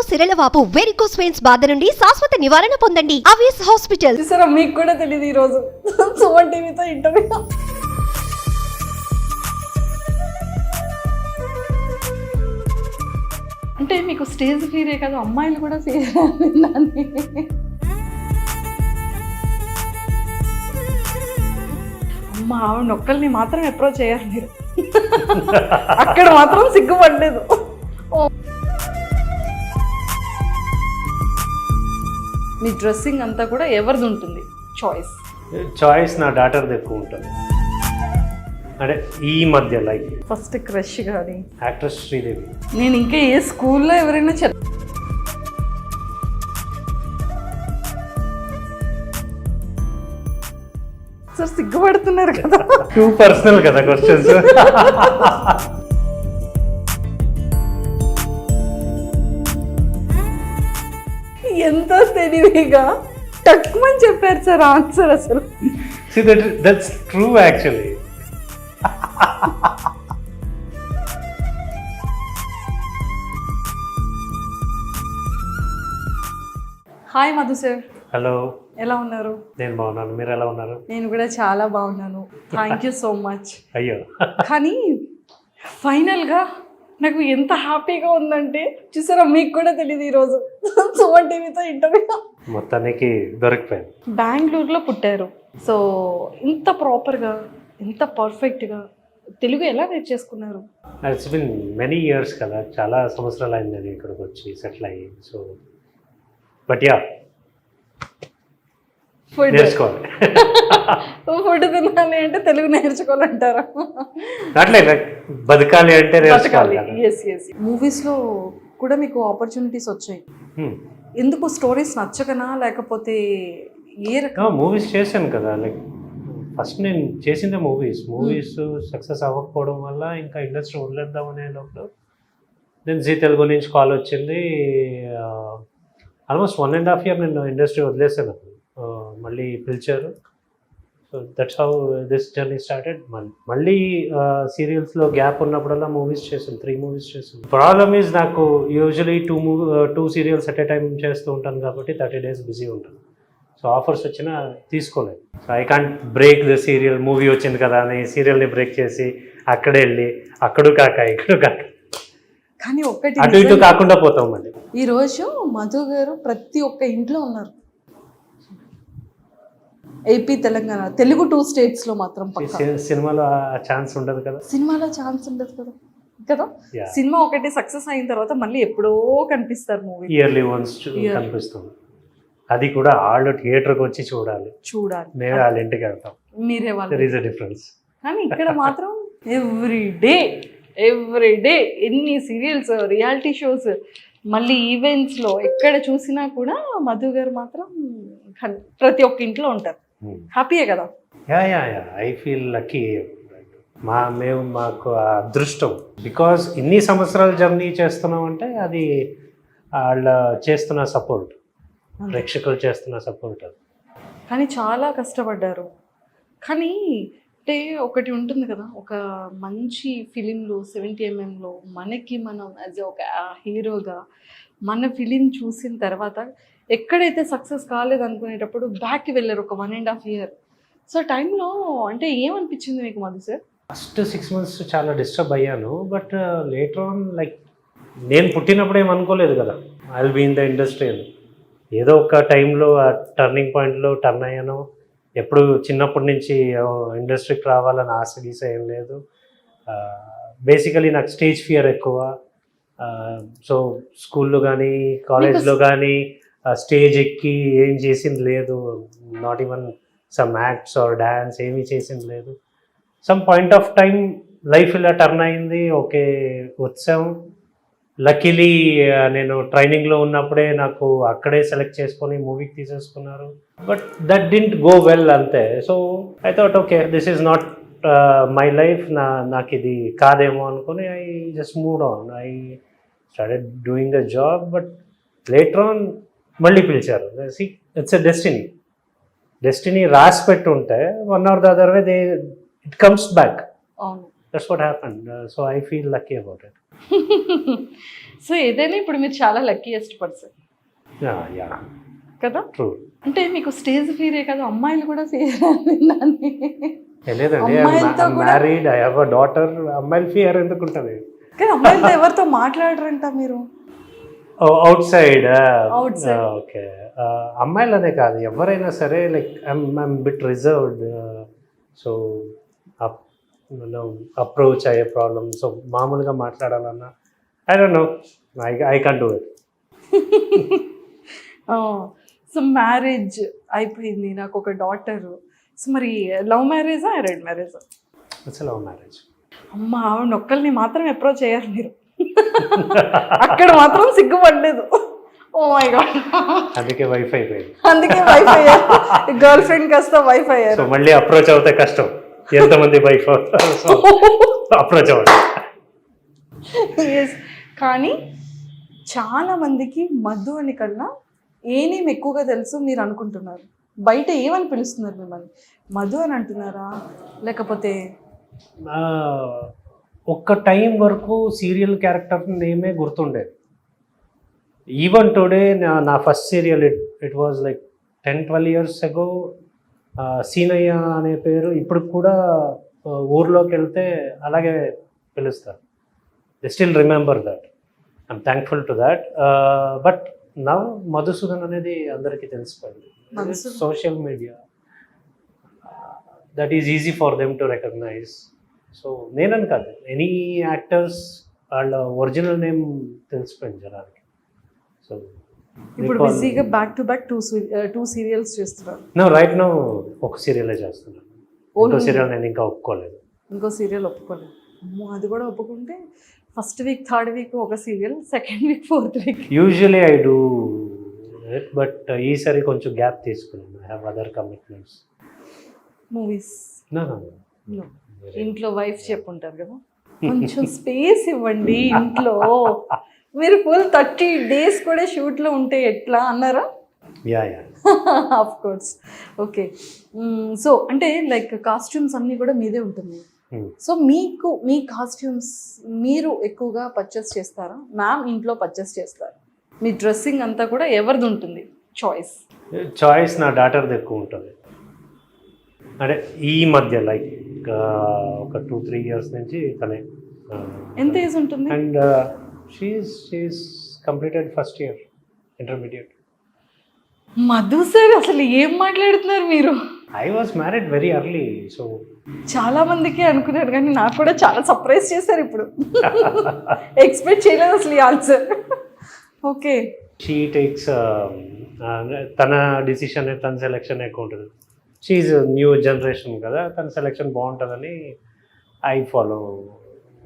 సిరలవాపు varicose veins బాధ నుండి శాశ్వత నివారణ పొందండి. అవియస్ హాస్పిటల్. సరే మీకు కూడా తెలియదు ఈరోజు సుమన్ టీవీతో ఇంటర్వ్యూ. అంటే మీకు స్టేజ్ ఫీరే కాదు, అమ్మాయిలు కూడా ఫీర్ విన్నాను. అమ్మ ఆవిడ ఒక్కరిని మాత్రం అప్రోచ్ అయ్యారు మీరు, అక్కడ మాత్రం సిగ్గుపడలేదు. మీ డ్రెస్సింగ్ అంతా కూడా ఎవరిది ఉంటుంది చాయిస్? నా డాటర్ది ఎక్కువ ఉంటుంది. అంటే ఈ మధ్య లైక్ ఫస్ట్ క్రష్ కానీ యాక్ట్రెస్ శ్రీదేవి. నేను ఇంకా ఏ స్కూల్లో ఎవరైనా సార్ సిగ్గుపడుతున్నారు కదా, టూ పర్సనల్ కదా క్వశ్చన్స్. ఎంత తెలివిగా టక్మని చెప్పారు సార్ ఆన్సర్. అసలు that's true actually. Hi Madhu sir. Hello, ఎలా ఉన్నారు? నేను బాగున్నాను, మీరు ఎలా ఉన్నారు? నేను కూడా చాలా బాగున్నాను, థ్యాంక్ యూ సో మచ్. అయ్యో, కానీ ఫైనల్గా నాకు ఎంత హ్యాపీగా ఉందంటే, చూసారా మీకు కూడా తెలియదు ఈరోజు సుమన్ టీవీతో ఇంటర్వ్యూ. మొత్తానికి దొరికిపోయింది. బెంగళూరులో పుట్టారు, సో ఇంత ప్రాపర్గా ఇంత పర్ఫెక్ట్గా తెలుగు ఎలా నేర్చేసుకున్నారు? ఇట్స్ బిన్ మెనీ ఇయర్స్ కదా, చాలా సంవత్సరాలు అయింది నేను ఇక్కడికి వచ్చి సెటిల్ అయ్యి. సో బట్ యా, ఫుడ్ నేర్చుకోవాలి. ఫుడ్ తినాలి అంటే తెలుగు నేర్చుకోవాలంటారా? అట్లే బతకాలి అంటే నేర్చుకోవాలి. మూవీస్లో కూడా మీకు ఆపర్చునిటీస్ వచ్చాయి. ఎందుకు స్టోరీస్ నచ్చకనా, లేకపోతే ఏ రకం? మూవీస్ చేశాను కదా, లైక్ ఫస్ట్ నేను చేసిందే మూవీస్ సక్సెస్ అవ్వకపోవడం వల్ల ఇంకా ఇండస్ట్రీ వదిలేద్దాం అనే లోపల నేను జీ తెలుగు నుంచి కాల్ వచ్చింది. ఆల్మోస్ట్ 1.5 year నేను ఇండస్ట్రీ వదిలేసాను. మళ్ళీ పిలిచారు. So that's how this journey started. మళ్ళీ సీరియల్స్లో గ్యాప్ ఉన్నప్పుడల్లా మూవీస్ చేశాను, 3 movies చేశాను. ప్రాబ్లమ్ ఈజ్ నాకు usually 2 serials at a time చేస్తూ ఉంటాను కాబట్టి 30 days బిజీ ఉంటాను. సో ఆఫర్స్ వచ్చినా తీసుకోలేదు. So I can't break the serial. Movie వచ్చింది కదా అని సీరియల్ని బ్రేక్ చేసి అక్కడే వెళ్ళి అక్కడు కాక ఇక్కడు కాక కానీ ఒక్కటి అటు ఇటు కాకుండా పోతాం. మళ్ళీ ఈరోజు మధు గారు ప్రతి ఒక్క ఇంట్లో ఉన్నారు. ఏపీ, తెలంగాణ, తెలుగు 2 states లో మాత్రం సినిమాలో ఛాన్స్ ఉండదు కదా. సినిమాలో ఛాన్స్ ఉండదు కదా. సినిమా ఒకటి సక్సెస్ అయిన తర్వాత మళ్ళీ ఎప్పుడో కనిపిస్తారు మూవీ. ఇయర్లీ వన్స్ కనిపిస్తుంది. అది కూడా వాళ్ళు థియేటర్కి వచ్చి చూడాలి. మేము వాళ్ళ ఇంటికి వెళ్తాం, మీరే వాళ్ళు. There is a difference. కానీ ఇక్కడ మాత్రం ఎవ్రీ డే ఎన్ని సీరియల్స్, రియాలిటీ షోస్, మళ్ళీ ఈవెంట్స్లో ఎక్కడ చూసినా కూడా మధు గారు మాత్రం ప్రతి ఒక్క ఇంట్లో ఉంటారు. హ్యాపీయే కదా? Yeah I feel lucky. మాకు అదృష్టం. బికాజ్ ఇన్ని సంవత్సరాలు జర్నీ చేస్తున్నాం అంటే అది వాళ్ళ చేస్తున్న సపోర్ట్, ప్రేక్షకులు చేస్తున్న సపోర్ట్. అది కానీ చాలా కష్టపడ్డారు. కానీ అంటే ఒకటి ఉంటుంది కదా, ఒక మంచి ఫిలింలో 70mm మనకి మనం యాజ్ ఒక హీరోగా మన ఫిలిం చూసిన తర్వాత ఎక్కడైతే సక్సెస్ కాలేదు అనుకునేటప్పుడు బ్యాక్కి వెళ్ళారు ఒక 1.5 year. సో టైంలో అంటే ఏమనిపించింది మీకు మధు సార్? ఫస్ట్ 6 months చాలా డిస్టర్బ్ అయ్యాను. బట్ లేటర్ ఆన్ లైక్ నేను పుట్టినప్పుడు ఏమనుకోలేదు కదా I will be in the industry అని. ఏదో ఒక టైంలో ఆ టర్నింగ్ పాయింట్లో టర్న్ అయ్యాను. ఎప్పుడు చిన్నప్పటి నుంచి ఇండస్ట్రీకి రావాలని ఆశ గీస ఏం లేదు. బేసికలీ నాకు స్టేజ్ ఫియర్ ఎక్కువ. సో స్కూల్లో కానీ కాలేజ్లో కానీ స్టేజ్ ఎక్కి ఏం చేసింది లేదు. Not even some acts or dance ఏమీ చేసింది లేదు. Some point of time life ఇలా టర్న్ అయింది. ఓకే వచ్చాం. లక్కీలీ నేను ట్రైనింగ్లో ఉన్నప్పుడే నాకు అక్కడే సెలెక్ట్ చేసుకొని మూవీకి తీసేసుకున్నారు. But that didn't go well అంతే. So I thought okay this is not my life, నాకు ఇది కాదేమో అనుకుని I just move on. I started doing the job. But later on మళ్ళీ పిలిచారు. ఇట్స్ ఎ డెస్టినీ రాసి పెట్టి ఉంటే one or the other way it comes back. That's what happened. So I feel lucky about it. So ఏదైనా ఇప్పుడు మీరు చాలా luckiest person yeah కదా. ట్రూ. అంటే మీకు స్టేజ్ ఫీరే కదా, అమ్మాయిలు కూడా ఫీర్ దాన్ని. లేదండి, అమ్మాయిలతో కూడా married, I have a daughter. అమ్మాయిలు ఫియర్ ఎందుకు ఉంటుంది? కానీ అమ్మాయిలతో ఎవరితో మాట్లాడరంట మీరు. Out side. Outside. ఓకే. అమ్మాయిలనే కాదు, ఎవరైనా సరే like I'm bit reserved. So approach అయ్యే ప్రాబ్లం. సో మామూలుగా మాట్లాడాలన్నా I don't know, I can't do it. So marriage అయిపోయింది, నాకు ఒక డాటర్. సో మరి లవ్ మ్యారేజా అరేంజ్ మ్యారేజా? It's love marriage. అమ్మ ఆవిడ ఒక్కరిని మాత్రం అప్రోచ్ అయ్యారు మీరు. అక్కడ మాత్రం సిగ్గుపడలేదు. Oh my God. అందుకే వైఫ్ అయిపోయింది. అందుకే వైఫ్ అయ్యారు, గర్ల్ ఫ్రెండ్ కాస్త వైఫ్ సో అయ్యారు. మళ్ళీ అప్రోచ్ అవుతే కష్టం. ఎంతమంది వైఫ్ అప్రోచ్ అవ్వాలి. Yes. కానీ చాలా మందికి మధు అని కన్నా ఏనేం ఎక్కువగా తెలుసు మీరు అనుకుంటున్నారు. బయట ఏమని పిలుస్తున్నారు మిమ్మల్ని? మధు అని అంటున్నారా, లేకపోతే ఒక్క టైం వరకు సీరియల్ క్యారెక్టర్ నేమే గుర్తుండేది. ఈవెన్ టుడే నా first serial it was like 10-12 years ago. Seenaiah అనే పేరు ఇప్పుడు కూడా ఊర్లోకి వెళ్తే అలాగే పిలుస్తారు. They still remember that. I'm thankful to that. But now Madhusudan అనేది అందరికీ తెలిసిపోయింది. Madhusudan. Social media that is easy for them to recognise. So నేనని కాదు, ఎనీ యాక్టర్స్ వాళ్ళ ఒరిజినల్ నేమ్ తెలిసిపోయింది జనానికి. సో ఇప్పుడు బిజీగా back to back two serials చేస్తున్నారు. నా రైట్ నో ఒక సీరియలే చేస్తున్నాను. ఇంకో సీరియల్ నేను ఇంకా ఒప్పుకోలేదు. ఇంకో సీరియల్ ఒప్పుకోలేదు. అమ్మో, అది కూడా ఒప్పుకుంటే ఫస్ట్ వీక్, థర్డ్ వీక్ ఒక serial, second week, fourth week. Usually I do it, but ఈసారి కొంచెం గ్యాప్ తీసుకున్నాను. I have other commitments. Movies no. ఇంట్లో వైఫ్ చెప్పుంటారు కదా, కొంచెం స్పేస్ ఇవ్వండి ఇంట్లో. మీరు ఫుల్ 30 days కూడా షూట్లో ఉంటే ఎట్లా అన్నారా? Yeah. Of course. Okay. So అంటే లైక్ కాస్ట్యూమ్స్ అన్నీ కూడా మీదే ఉంటుంది. సో మీకు మీ కాస్ట్యూమ్స్ మీరు ఎక్కువగా పర్చేస్ చేస్తారా, మ్యామ్ ఇంట్లో పర్చేస్ చేస్తారా? మీ డ్రెస్సింగ్ అంతా కూడా ఎవరిది ఉంటుంది చాయిస్? నా డాటర్ది ఎక్కువ ఉంటుంది. అంటే ఈ మధ్య లైక్ ఒక 2-3 years నుంచి తనే. ఎంత ఏజ్ ఉంటుంది? And she is completed first year intermediate. Madhu sir, అసలు ఏం మాట్లాడుతున్నారు మీరు? I was married very early. So చాలా మందికి అనుకున్నారు, కానీ నాకు కూడా చాలా సర్ప్రైజ్ చేశారు ఇప్పుడు. ఎక్స్పెక్ట్ చేయలేదు అసలు ఈ ఆన్సర్. ఓకే. షీ టేక్స్ తన డిసిషన్, తన సెలెక్షన్ ఎక్కువ ఉంటుంది. షీఈ్ న్యూ జనరేషన్ కదా, తన సెలెక్షన్ బాగుంటుందని I follow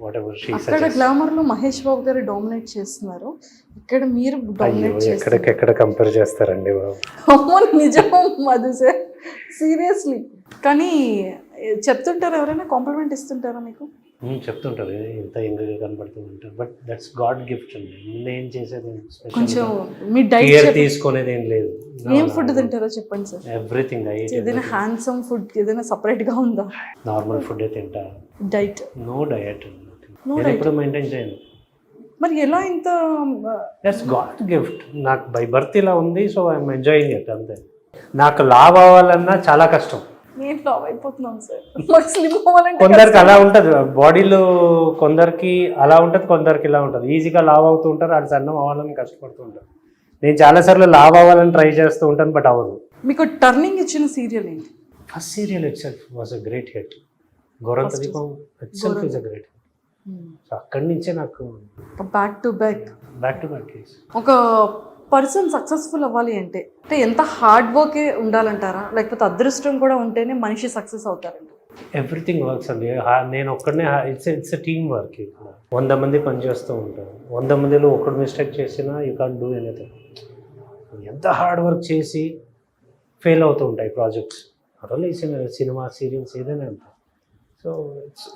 what ever she అక్కడ గ్లామర్లో మహేష్ బాబు గారు డామినేట్ చేస్తున్నారు, ఇక్కడ మీరు డామినేట్ చేస్తారు. ఎక్కడ కంపేర్ చేస్తారండి బాబు? అమ్మో, నిజం మధు సార్, సీరియస్లీ. కానీ చెప్తుంటారు, ఎవరైనా కాంప్లిమెంట్ ఇస్తుంటారా మీకు? చెప్తుంటారు, ఇంత యంగ్గా కనబడుతుంటారు. బట్ దట్స్ గాడ్ గిఫ్ట్ అండి. నేను చేసేది కొంచెం మీ డైట్ కేర్ తీసుకునేది ఏం లేదు. ఏం ఫుడ్ తింటారో చెప్పండి సార్. ఎవ్రీథింగ్. ఏదైనా హ్యాండ్సమ్ ఫుడ్ ఏదైనా సపరేట్గా ఉందా? నార్మల్ ఫుడ్ తింటా. డైట్? No diet. నేను ఎప్పుడు మెయింటైన్ చేయను. మరి ఎలా ఇంత? That's god gift. నాకు బై బర్త్ ఇలా ఉంది, సో ఐఎమ్ ఎంజాయింగ్ ఇట్ అంతే. నాకు లావ్ అవ్వాలన్నా చాలా కష్టం. నేను లావ్ అయిపోతున్నాను సార్. మాకు స్లిమ్ అవ్వాలంటే కొందరికి అలా ఉంటుంది బాడీలో, కొందరికి అలా ఉంటుంది, కొందరికి ఇలా ఉంటుంది. ఈజీగా లావ్ అవుతూ ఉంటారు, అది సన్నం అవ్వాలని కష్టపడుతూ ఉంటారు. నేను చాలాసార్లు లావ్ అవ్వాలని ట్రై చేస్తూ ఉంటాను, బట్ అవ్వదు. మీకు టర్నింగ్ ఇచ్చిన సీరియల్ ఏంటి? First serial itself was a great hit. Gorantha Deepam itself is a great hit. So అక్కడి నుంచే నాకు బ్యాక్ టు బ్యాక్ ఒక పర్సన్ సక్సెస్ఫుల్ అవ్వాలి అంటే ఎంత హార్డ్ వర్కే ఉండాలంటారా, లేకపోతే అదృష్టం కూడా ఉంటేనే మనిషి సక్సెస్ అవుతారండి? ఎవ్రీథింగ్ వర్క్స్ అండి. నేను ఒక్కడనే, ఇట్స్ టీమ్ వర్క్. ఇక్కడ 100 మంది పనిచేస్తూ ఉంటారు. 100 మందిలో ఒకడు మిస్టేక్ చేసినా యూ కాంట్ డూ ఎనీథింగ్. ఎంత హార్డ్ వర్క్ చేసి ఫెయిల్ అవుతూ ఉంటాయి ప్రాజెక్ట్స్. అట్లా సినిమా, సీరియల్స్ ఏదైనా అంత. సో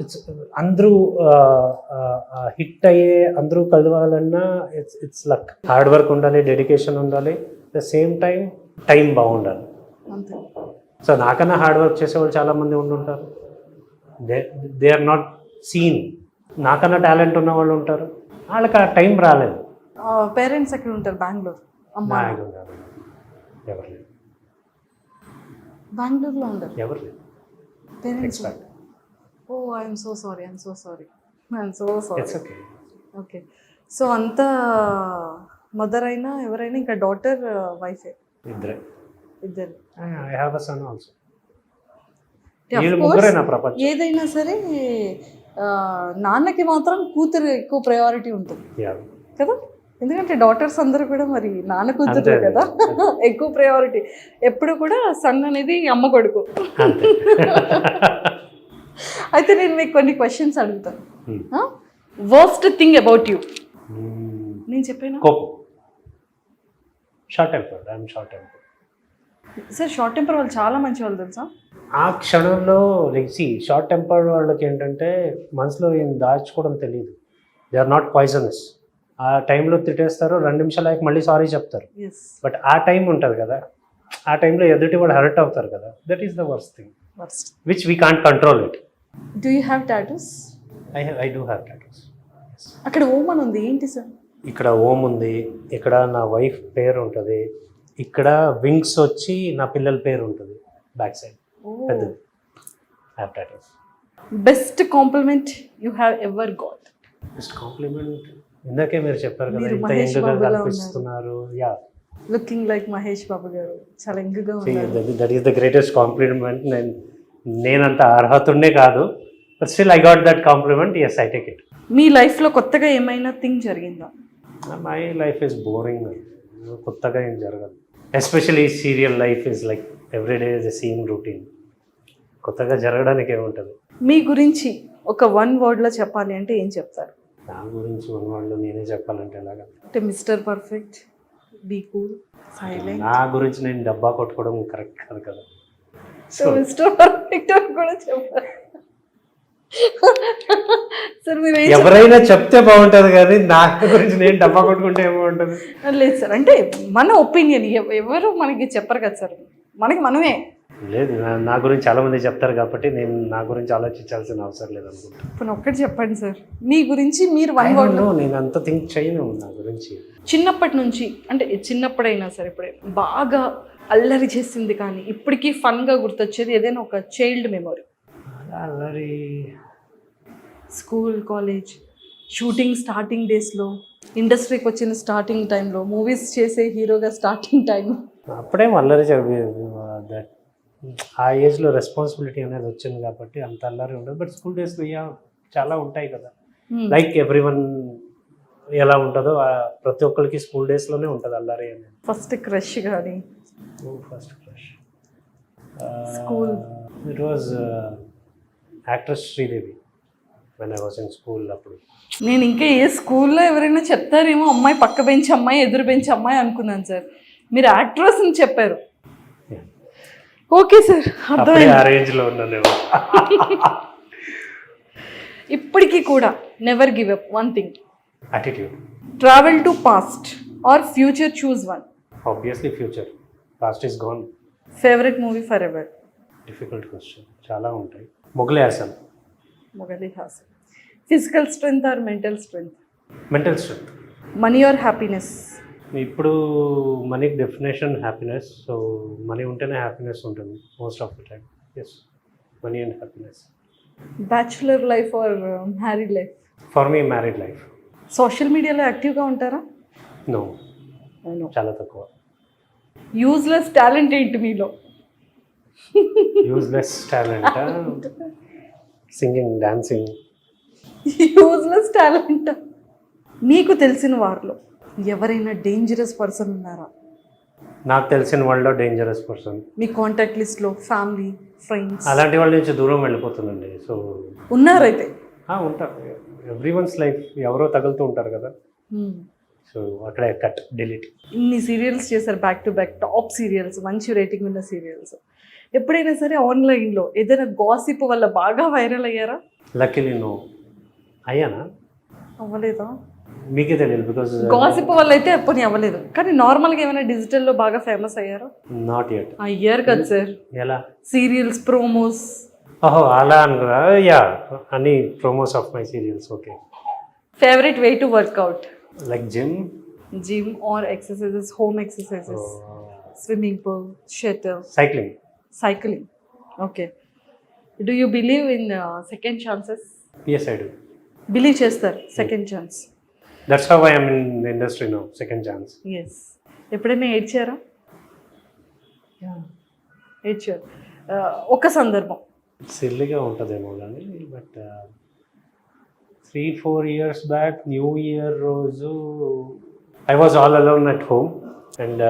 ఇట్స్ అందరూ హిట్ అయ్యే, అందరూ కలవాలన్నా ఇట్స్ లక్. హార్డ్ వర్క్ ఉండాలి, డెడికేషన్ ఉండాలి, ద సేమ్ టైం బాగుండాలి. అంతే. సో నాకన్నా హార్డ్ వర్క్ చేసేవాళ్ళు చాలామంది ఉండుంటారు. They are not seen. నాకన్నా టాలెంట్ ఉన్న వాళ్ళు ఉంటారు, వాళ్ళకి ఆ టైం రాలేదు. పేరెంట్స్ ఎక్కడ ఉంటారు? బెంగళూరు. అమ్మ నాకు కాదు, ఎవరు లేదు, బెంగళూరులో ఉండరు ఎవరు లేదు. Parents. Expect oh I'm so sorry, I'm so sorry, I'm so sorry. It's okay. Okay. So అంతా మదర్ అయినా ఎవరైనా ఇంకా డాటర్ వైఫే ఇద్దరే. ఇద్దరు. I have a son also. Of వీళ్ళు course, ముగ్గురే నా ప్రపంచం. ఏదైనా సరే నాన్నకి మాత్రం కూతురు ఎక్కువ ప్రయారిటీ ఉంటుంది Yeah. కదా, ఎందుకంటే డాటర్స్ అందరూ కూడా మరి నాన్న కూతురు అంతే. కదా ఎక్కువ ప్రయారిటీ. ఎప్పుడు కూడా సన్ అనేది అమ్మ కొడుకు. అంతే. అయితే నేను మీకు కొన్ని క్వశ్చన్స్ అడుగుతాను. Hmm. Worst thing about you నేను చెప్పాను కోపం. Short tempered. I'm short tempered. Sir. Short temper వాళ్ళు చాలా మంచి వాళ్ళు తెలుసా. ఆ క్షణంలో లెగ్సి షార్ట్ టెంపర్డ్ వాళ్ళకి ఏంటంటే మనసులో ఏం దాచుకోవడం తెలియదు. They are not poisonous. ఆ టైంలో తిట్టేస్తారు, 2 నిమిషాలు అయ్యాక మళ్ళీ సారీ చెప్తారు. ఎస్. బట్ ఆ టైం ఉంటుంది కదా, ఆ టైంలో ఎదుటి వాడు హర్ట్ అవుతారు కదా, that is the worst thing worst. Which we can't control it. Do you have tattoos? I do have tattoos. అక్కడ ఓమన్ ఉంది, ఏంటి సార్? ఇక్కడ ఓం ఉంది, ఇక్కడ నా వైఫ్ పేరు ఉంటుంది, ఇక్కడ వింగ్స్ వచ్చి నా పిల్లల పేరు ఉంటుంది బ్యాక్ సైడ్. పెద్దది. Have tattoos. Best compliment you have ever got? Best compliment ఇందాకే మీరు చెప్పారు కదా, మీరు ఇంత మహేష్ యంగ్గా బాబులా కనిపిస్తున్నారు. Yeah, looking like Mahesh Babu గారు, చాలా యంగ్గా ఉన్నారు. That is the greatest compliment. నేనంత అర్హతుండే కాదు, but still I got that compliment. Yes, I take it. మీ లైఫ్లో కొత్తగా ఏమైనా థింగ్ జరిగిందా? My life is boring. కొత్తగా ఏం జరగదు. Especially serial life is like everyday is the same routine. కొత్తగా జరగడానికి ఏముంటుంది? మీ గురించి ఒక 1 wordలో చెప్పాలి అంటే ఏం చెప్తారు? నా గురించి ఉన్నవాళ్ళు నేనే చెప్పాలంటే ఎలాగా? అంటే mister perfect, be cool, silent. నా గురించి నేను డబ్బా కొట్టుకోవడం కరెక్ట్ కాదు కదా. సో మిస్టర్ పర్ఫెక్ట్ అని కూడా చెప్పారు సార్. మీరు ఎవరైనా చెప్తే బాగుంటుంది కానీ నా గురించి నేను డబ్బా కొట్టుకుంటే ఏమవుంటుంది? లేదు సార్, అంటే మన ఒపీనియన్ ఎవరు మనకి చెప్పరు కదా సార్, మనమే. లేదు, నా గురించి చాలా మంది చెప్తారు కాబట్టి నేను నా గురించి ఆలోచించాల్సిన అవసరం లేదు అనుకుంటా. ఇప్పుడు ఒక్కటి చెప్పండి సార్, మీ గురించి మీరు 1 word. నేను అంత థింక్ చేయను నా గురించి. చిన్నప్పటి నుంచి, అంటే చిన్నప్పుడైనా సరే ఇప్పుడైనా బాగా అల్లరి చేసింది కానీ ఇప్పటికీ ఫన్గా గుర్తొచ్చేది ఏదైనా ఒక చైల్డ్ మెమొరీ? అల్లరి స్కూల్, కాలేజ్, షూటింగ్ స్టార్టింగ్ డేస్లో, ఇండస్ట్రీకి వచ్చిన స్టార్టింగ్ టైంలో, మూవీస్ చేసే హీరోగా స్టార్టింగ్ టైం. అప్పుడేం అల్లరి దట్ ఆ ఏజ్లో రెస్పాన్సిబిలిటీ అనేది వచ్చింది కాబట్టి అంత అల్లరి ఉండదు. బట్ స్కూల్ డేస్లో చాలా ఉంటాయి కదా, లైక్ ఎవ్రీవన్ ఎలా ఉంటుందో ప్రతి ఒక్కరికి స్కూల్ డేస్లోనే ఉంటుంది అల్లరి అనేది. ఫస్ట్ క్రష్ కానీ? First crush School. It was actress Sridevi when I was in school. అప్పుడు నేను ఇంకా ఏ స్కూల్లో ఎవరైనా చెప్తారేమో అమ్మాయి పక్క బెంచ్ అమ్మాయి, ఎదురు బెంచ్ అమ్మాయి అనుకున్నాను సార్. మీరు యాక్ట్రెస్ అని చెప్పారు. ఓకే సార్, అప్పుడే అర్థమైంది. ఆ రేంజ్లో ఉన్నాను. ఇప్పటికీ కూడా never give up. 1 thing. Attitude. Travel to past or future, choose 1. Obviously future. Past is gone. Favourite movie for ever? Difficult question, చాలా ఉంటాయి. మొగలే హాసన్. మొగలి హాసన్. Physical strength or mental strength? Mental strength. Money or happiness? ఇప్పుడు మనీకి definition happiness. So money ఉంటేనే happiness ఉంటుంది most of the time. Yes, money and happiness. Bachelor life or married life? For me married life. Social మీడియాలో యాక్టివ్గా ఉంటారా? No, చాలా తక్కువ. Useless talent ఏంటి మీలో? Useless talent singing, dancing. Useless talent. మీకు తెలిసిన వారిలో ఎవరైనా డేంజరస్ పర్సన్ ఉన్నారా? నాకు తెలిసిన వాళ్ళలో డేంజరస్ పర్సన్ మీ కాంటాక్ట్ లిస్ట్లో ఫ్యామిలీ, ఫ్రెండ్స్ అలాంటి వాళ్ళ నుంచి దూరం వెళ్ళిపోతుందండి. సో ఉన్నారైతే? ఉంటారు. ఎవ్రీ వన్స్ లైఫ్ ఎవరో తగులుతూ ఉంటారు కదా. సో అక్కడే కట్, డిలీట్. ఇన్ని సీరియల్స్ చేశారు back to back, top serials, మంచి రేటింగ్ ఉన్న సీరియల్స్. ఎప్పుడైనా సరే ఆన్లైన్లో ఏదైనా గాసిప్ వల్ల బాగా వైరల్ అయ్యారా? Luckily no. అయ్యానా? అవ్వలేదా? మీకే తెలియదు బికాజ్ గాసిప్ వల్ల అయితే ఎప్పుడు అవ్వలేదు, కానీ నార్మల్గా ఏమైనా డిజిటల్లో బాగా ఫేమస్ అయ్యారా? Not yet. అయ్యారు కదా సార్. ఎలా? Serials, promos. ఓహో, అలా అనుకున్నా. యా, అన్ని promos of my serials. Okay. Favourite way to workout? Like gym, gym or exercises, home exercises, swimming pool, shuttle, cycling. cycling. Okay. Do you believe in second chances? Yes, I do. Believe చేస్తారు second chance. That's how I am in the industry now, second chance. Yes. ఎప్పుడైనా ఏడ్చారా? ఏడ్చారు. ఒక సందర్భం. సిల్లీగా ఉంటుందేమో కానీ but 3-4 years back new year రోజు I was all alone at home and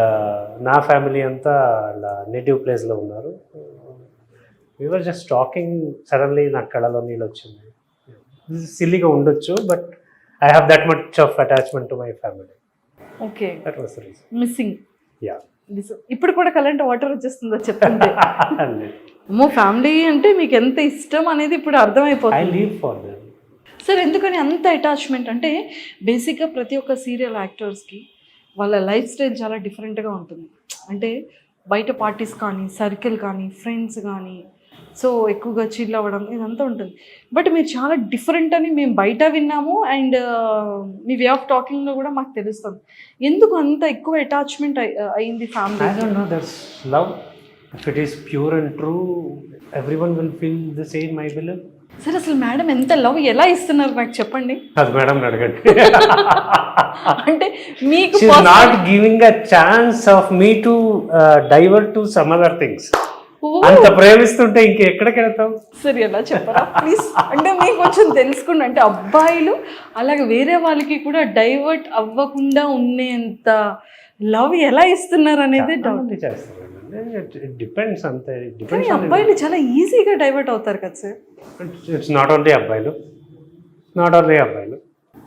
నా ఫ్యామిలీ అంతా అలా నేటివ్ ప్లేస్లో ఉన్నారు. We were just talking, suddenly నా కళలో నీళ్ళు వచ్చింది. సిల్లీగా ఉండొచ్చు but I have that much of attachment to my family. Okay. That was the reason. Missing. Yeah. ఇప్పుడు కూడా కరెంట్ వాటర్ వచ్చేస్తుందో చెప్పండి. అమ్మో, ఫ్యామిలీ అంటే మీకు ఎంత ఇష్టం అనేది ఇప్పుడు ఐ అర్థమైపోతుంది. Leave for them. సార్, ఎందుకని అంత అటాచ్మెంట్ అంటే బేసిక్గా ప్రతి ఒక్క సీరియల్ యాక్టర్స్కి వాళ్ళ లైఫ్ స్టైల్ చాలా డిఫరెంట్గా ఉంటుంది. అంటే బయట పార్టీస్ కానీ, సర్కిల్ కానీ, ఫ్రెండ్స్ కానీ, సో ఎక్కువగా చిల్ అవ్వడం ఇదంతా ఉంటుంది. బట్ మీరు చాలా డిఫరెంట్ అని మేము బయట విన్నాము అండ్ మీ వే ఆఫ్ టాకింగ్లో కూడా మాకు తెలుస్తుంది. ఎందుకు అంత ఎక్కువ అటాచ్మెంట్ అయింది family? I don't know, that's love. If it is pure and true, everyone will feel the same, I believe. Sir, అసలు మేడం ఎంత లవ్ ఎలా ఇస్తున్నారు నాకు చెప్పండి. అది మేడం అడగండి. అంటే మీకు She is not giving a chance of me to divert to some other things. అంత ప్రేమిస్తుంటే ఇంకెక్కడికి వెళ్తాం? సరే, ఎలా చెప్పరా ప్లీజ్? అంటే మీకు కొంచెం తెలుసుకుని, అంటే అబ్బాయిలు అలాగే వేరే వాళ్ళకి కూడా డైవర్ట్ అవ్వకుండా ఉండేంత లవ్ ఎలా ఇస్తున్నారు అనేది డౌట్. డిపెండ్స్, అంతే కానీ డిపెండ్స్. అబ్బాయిలు చాలా ఈజీగా డైవర్ట్ అవుతారు కదా సార్. ఇట్స్ నాట్ ఓన్లీ అబ్బాయిలు,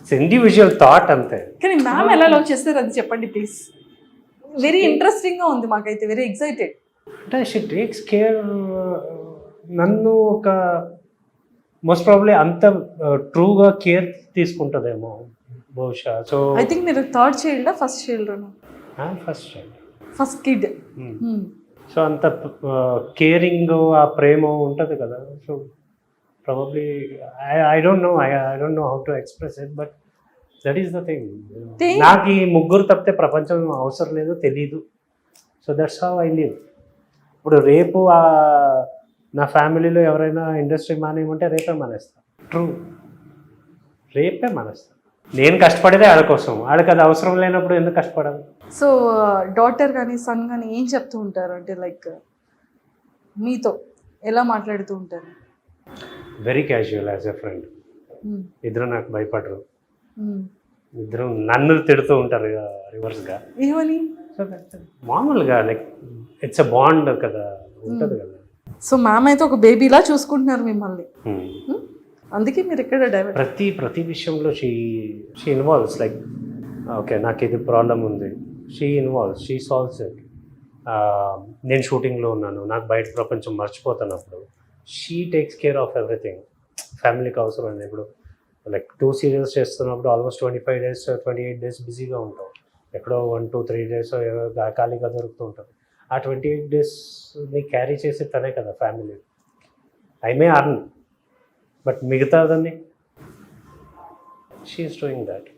ఇట్స్ ఇండివిజువల్ థాట్ అంతే. కానీ మ్యామ్ ఎలా లవ్ చేస్తారు అది చెప్పండి ప్లీజ్. వెరీ ఇంట్రెస్టింగ్గా ఉంది మాకైతే, వెరీ ఎక్సైటెడ్. అంటే షీ టేక్స్ కేర్. నన్ను ఒక మోస్ట్ ప్రాబ్లీ అంత ట్రూగా కేర్ తీసుకుంటుందేమో బహుశా. సో ఐ థింక్ మీరు థర్డ్ చైల్డా first child? First child, first kid. So అంత కేరింగ్, ఆ ప్రేమ ఉంటుంది కదా. So probably I don't know how to express it, but that is the thing. నాకు ఈ ముగ్గురు తప్పితే ప్రపంచం అవసరం లేదు, తెలీదు. So that's how I live. ఇప్పుడు రేపు నా ఫ్యామిలీలో ఎవరైనా ఇండస్ట్రీ మానేయమంటే రేపే మానేస్తాను. ట్రూ, రేపే మానేస్తాను. నేను కష్టపడేదే ఆడ కోసం, ఆడకి అది అవసరం లేనప్పుడు ఎందుకు కష్టపడాలి? సో డాటర్ కానీ సన్ కానీ ఏం చెప్తూ ఉంటారు? అంటే లైక్ మీతో ఎలా మాట్లాడుతూ ఉంటారు? Very casual, as a friend. ఇద్దరు నాకు భయపడరు, ఇద్దరు నన్ను తిడుతూ ఉంటారు రివర్స్గా. ఏమని? మామూలుగా లైక్ ఇట్స్ అ బాండ్ కదా, ఉంటుంది కదా. సో మ్యామ్ అయితే ఒక బేబీలా చూసుకుంటున్నారు మిమ్మల్ని, అందుకే మీరు ఎక్కడ డైవర్ట్? ప్రతి విషయంలో షీ ఇన్వాల్వ్స్. లైక్ ఓకే, నాకు ఇది ప్రాబ్లం ఉంది, she involves, she solves it. నేను షూటింగ్లో ఉన్నాను, నాకు బయట ప్రపంచం మర్చిపోతున్నప్పుడు she takes care of everything. ఫ్యామిలీకి అవసరం అండి. ఇప్పుడు లైక్ 2 series చేస్తున్నప్పుడు ఆల్మోస్ట్ 25 days 28 days బిజీగా ఉంటాం. ఎక్కడో 1-2-3 days ఖాళీగా దొరుకుతూ ఉంటుంది. ఆ 28 daysని క్యారీ చేసి తనే కదా family. I may earn, but మిగతాదని షీ ఈస్ డూయింగ్ దట్.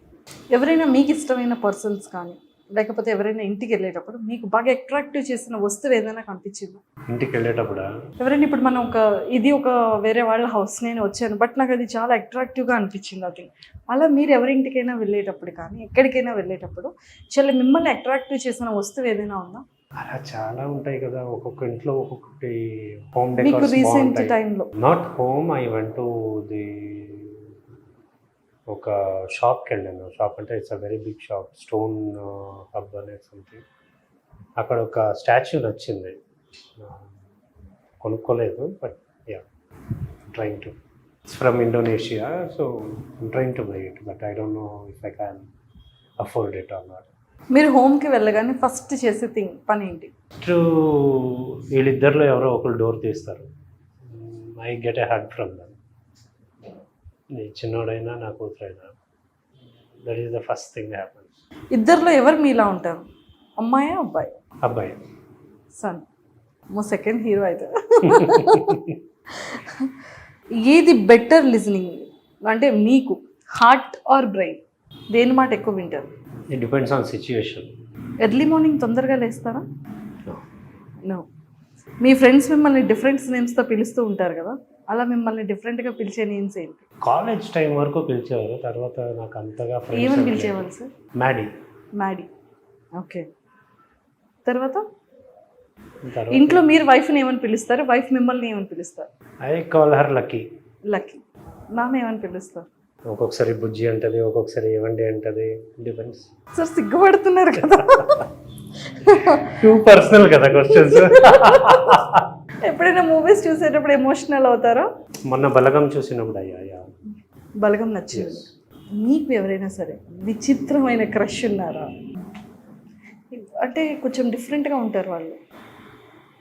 ఎవరైనా మీకు ఇష్టమైన పర్సన్స్ కానీ, లేకపోతే ఎవరైనా ఇంటికి వెళ్ళేటప్పుడు మీకు బాగా అట్రాక్టివ్ చేసిన వస్తువు ఏదైనా కనిపించిందా? ఇంటికి వెళ్ళేటప్పుడు ఎవరైనా ఇప్పుడు మనం ఒక వేరే వాళ్ళ హౌస్ నేను వచ్చాను, బట్ నాకు అది చాలా అట్రాక్టివ్గా అనిపించింది అది. అలా మీరు ఎవరింటికైనా వెళ్ళేటప్పుడు కానీ, ఎక్కడికైనా వెళ్ళేటప్పుడు చాలా మిమ్మల్ని అట్రాక్టివ్ చేసిన వస్తువు ఏదైనా ఉందా? అలా చాలా ఉంటాయి కదా, ఒక్కొక్క ఇంట్లో ఒక్కొక్కటి. హోమ్ మీకు డెకార్స్ రీసెంట్ బాగుంటాయి. టైంలో? Not home, I went to the ఒక షాప్కి వెళ్ళాను. షాప్ అంటే it's a very big shop, stone hub అనేది సంథింగ్. అక్కడ ఒక స్టాచ్యూ నచ్చింది, కొనుక్కోలేదు, but yeah trying to. It's from Indonesia, so trying to buy it, but I don't know if I can afford it or not. మీరు హోమ్కి వెళ్ళగానే first చేసే పని ఏంటి? టు వీళ్ళిద్దరిలో ఎవరో ఒకరు డోర్ తీస్తారు. I get a hug from them. నీ చిన్నోడైనా నా కూతురైనా, that is the first thing happens. ఇద్దరిలో ఎవరు మీలా ఉంటారు? అమ్మాయా అబ్బాయి? అబ్బాయి. సన్ సెకండ్ హీరో అయితే. ఏది బెటర్ లిజనింగ్ అంటే మీకు, హార్ట్ ఆర్ బ్రెయిన్? దేని మాట ఎక్కువ వింటారు? It depends on situation. Early morning తొందరగా లేస్తారా? నో. మీ ఫ్రెండ్స్ మిమ్మల్ని డిఫరెంట్ నేమ్స్తో పిలుస్తూ ఉంటారు కదా, అలా మిమ్మల్ని డిఫరెంట్గా పిలిచే నేమ్స్ ఏంటి? కాలేజ్ టైం వరకు పిలిచేవారు, తర్వాత నాకు అంతగా ఏమని పిలిచేవాళ్ళు సార్? మ్యాడీ. Maddy, okay. తర్వాత ఇంట్లో మీరు వైఫ్ని ఏమని పిలుస్తారు, వైఫ్ మిమ్మల్ని ఏమని పిలుస్తారు? I call her lucky. Lucky. నాన్న ఏమని పిలుస్తారు? ఒక్కొక్కసారి బుజ్జి అంటది, ఒక్కొక్కసారి ఏవండి అంటది, డిపెండ్స్. సార్ సిగ్గుపడుతున్నారు కదా. టూ పర్సనల్ కదా క్వశ్చన్స్. ఎప్పుడైనా మూవీస్ చూసేటప్పుడు ఎమోషనల్ అవుతారా? మొన్న బలగం చూసినప్పుడు అయ్యా. బలగం నచ్చింది. మీకు ఎవరైనా సరే విచిత్రమైన క్రష్ ఉన్నారా? అంటే కొంచెం డిఫరెంట్గా ఉంటారు వాళ్ళు,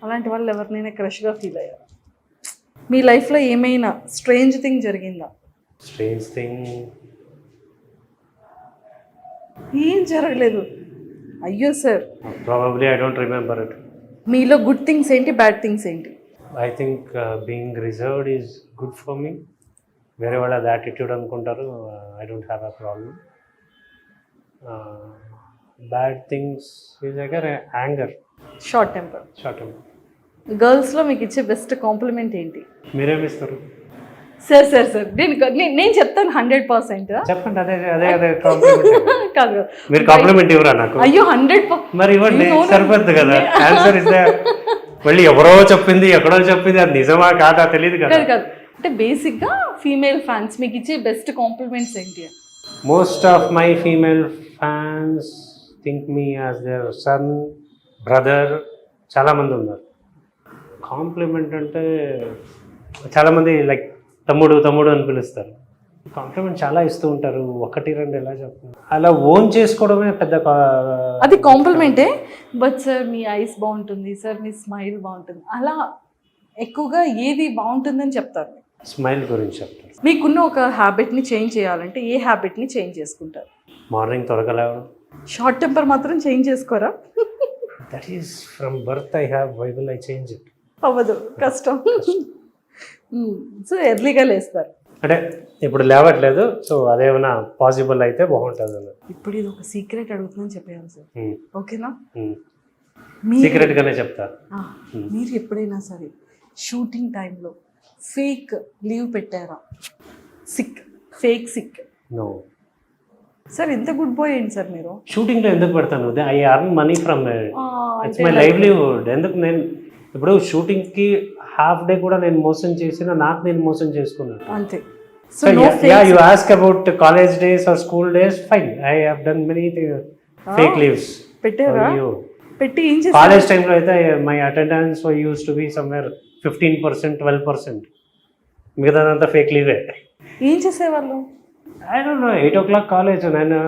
అలాంటి వాళ్ళు ఎవరినైనా క్రష్గా ఫీల్ అయ్యారు? మీ లైఫ్లో ఏమైనా స్ట్రేంజ్ థింగ్ జరిగిందా? స్ట్రేంజ్ థింగ్ ఏం జరగలేదు. అయ్యో sir, probably I don't remember it. మీలో గుడ్ థింగ్స్ ఏంటి, బ్యాడ్ థింగ్స్ ఏంటి? I think being reserved is good for me. వేరే వాళ్ళ అది యాటిట్యూడ్ అనుకుంటారు, I don't have a problem. Bad things is అగర్ anger, short temper. Short time. గర్ల్స్లో మీకు ఇచ్చే బెస్ట్ కాంప్లిమెంట్ ఏంటి? మీరేమిస్తారు? సార్ సార్ సార్ నేను చెప్తాను 100%. చెప్పండి. అదే కాంప్లిమెంట్. కాదు, మీరు కాంప్లిమెంట్ ఇవ్వరా నాకు? అయ్యో 100%. మరి ఇవ్వండి, సరిపోద్ది కదా. ఆన్సర్ ఇస్తే మళ్ళీ ఎవరో చెప్పింది, ఎక్కడో చెప్పింది, అది నిజమా కాదా తెలియదు కదా. కాదు, అంటే బేసిక్గా ఫీమేల్ ఫ్యాన్స్ మీకు ఇచ్చే బెస్ట్ కాంప్లిమెంట్స్ ఏంటి? Most of my female fans think me as there sun, brother. చాలామంది ఉన్నారు. కాంప్లిమెంట్ అంటే చాలామంది లైక్ తమ్ముడు తమ్ముడు అని పిలుస్తారు. కాంప్లిమెంట్ చాలా ఇస్తూ ఉంటారు, ఒకటి రెండు ఎలా చెప్తారు. అలా ఓన్ చేసుకోవడమే పెద్ద అది కాంప్లిమెంటే. బట్ సార్ మీ ఐస్ బాగుంటుంది, సార్ మీ స్మైల్ బాగుంటుంది, అలా ఎక్కువగా ఏది బాగుంటుందని చెప్తారు? స్మైల్ గురించి చెప్తారు. మీకున్న ఒక హ్యాబిట్ని చేంజ్ చేయాలంటే ఏ హ్యాబిట్ని చేంజ్ చేసుకుంటారు? మార్నింగ్ త్వరగా లేవడం. షార్ట్ టెంపర్ మాత్రం చేంజ్ చేసుకోరా? That is from birth I have, why will I change it? అవ్వదు, కష్టం. సో ఎర్లీగా లేస్తారు. అంటే ఇప్పుడు లేవట్లేదు, సో అదేమైనా పాసిబుల్ అయితే బాగుంటుంది అన్న. ఇప్పుడు ఇది ఒక సీక్రెట్ అడుగుతుందని చెప్పేయాలి సార్, ఓకేనా? సీక్రెట్గానే చెప్తా. మీరు ఎప్పుడైనా సరే షూటింగ్ టైంలో ఫేక్ లీవ్ పెట్టారా? Fake sick. నో సార్, ఎంత గుడ్ బాయ్ ఏంటి సార్ మీరు? షూటింగ్లో ఎందుకు పెడతాను? I earn money from it's my livelihood. ఎందుకు నేను ఇప్పుడు షూటింగ్కి హాఫ్ డే కూడా నేను మోసం చేసిన, నాకు నేను మోసం చేసుకున్నాను అంతే. So you ask about college days or school days, fine. I have done many fake leaves. పెట్టారా? పెట్టి ఏం చేస్తారు? కాలేజ్ టైంలో అయితే my attendance use to be somewhere 15%, 12%. మిగతాదంతా ఫేక్ లీవే. ఏం చేసేవాళ్ళు? I don't no. 8 o'clock college, నేను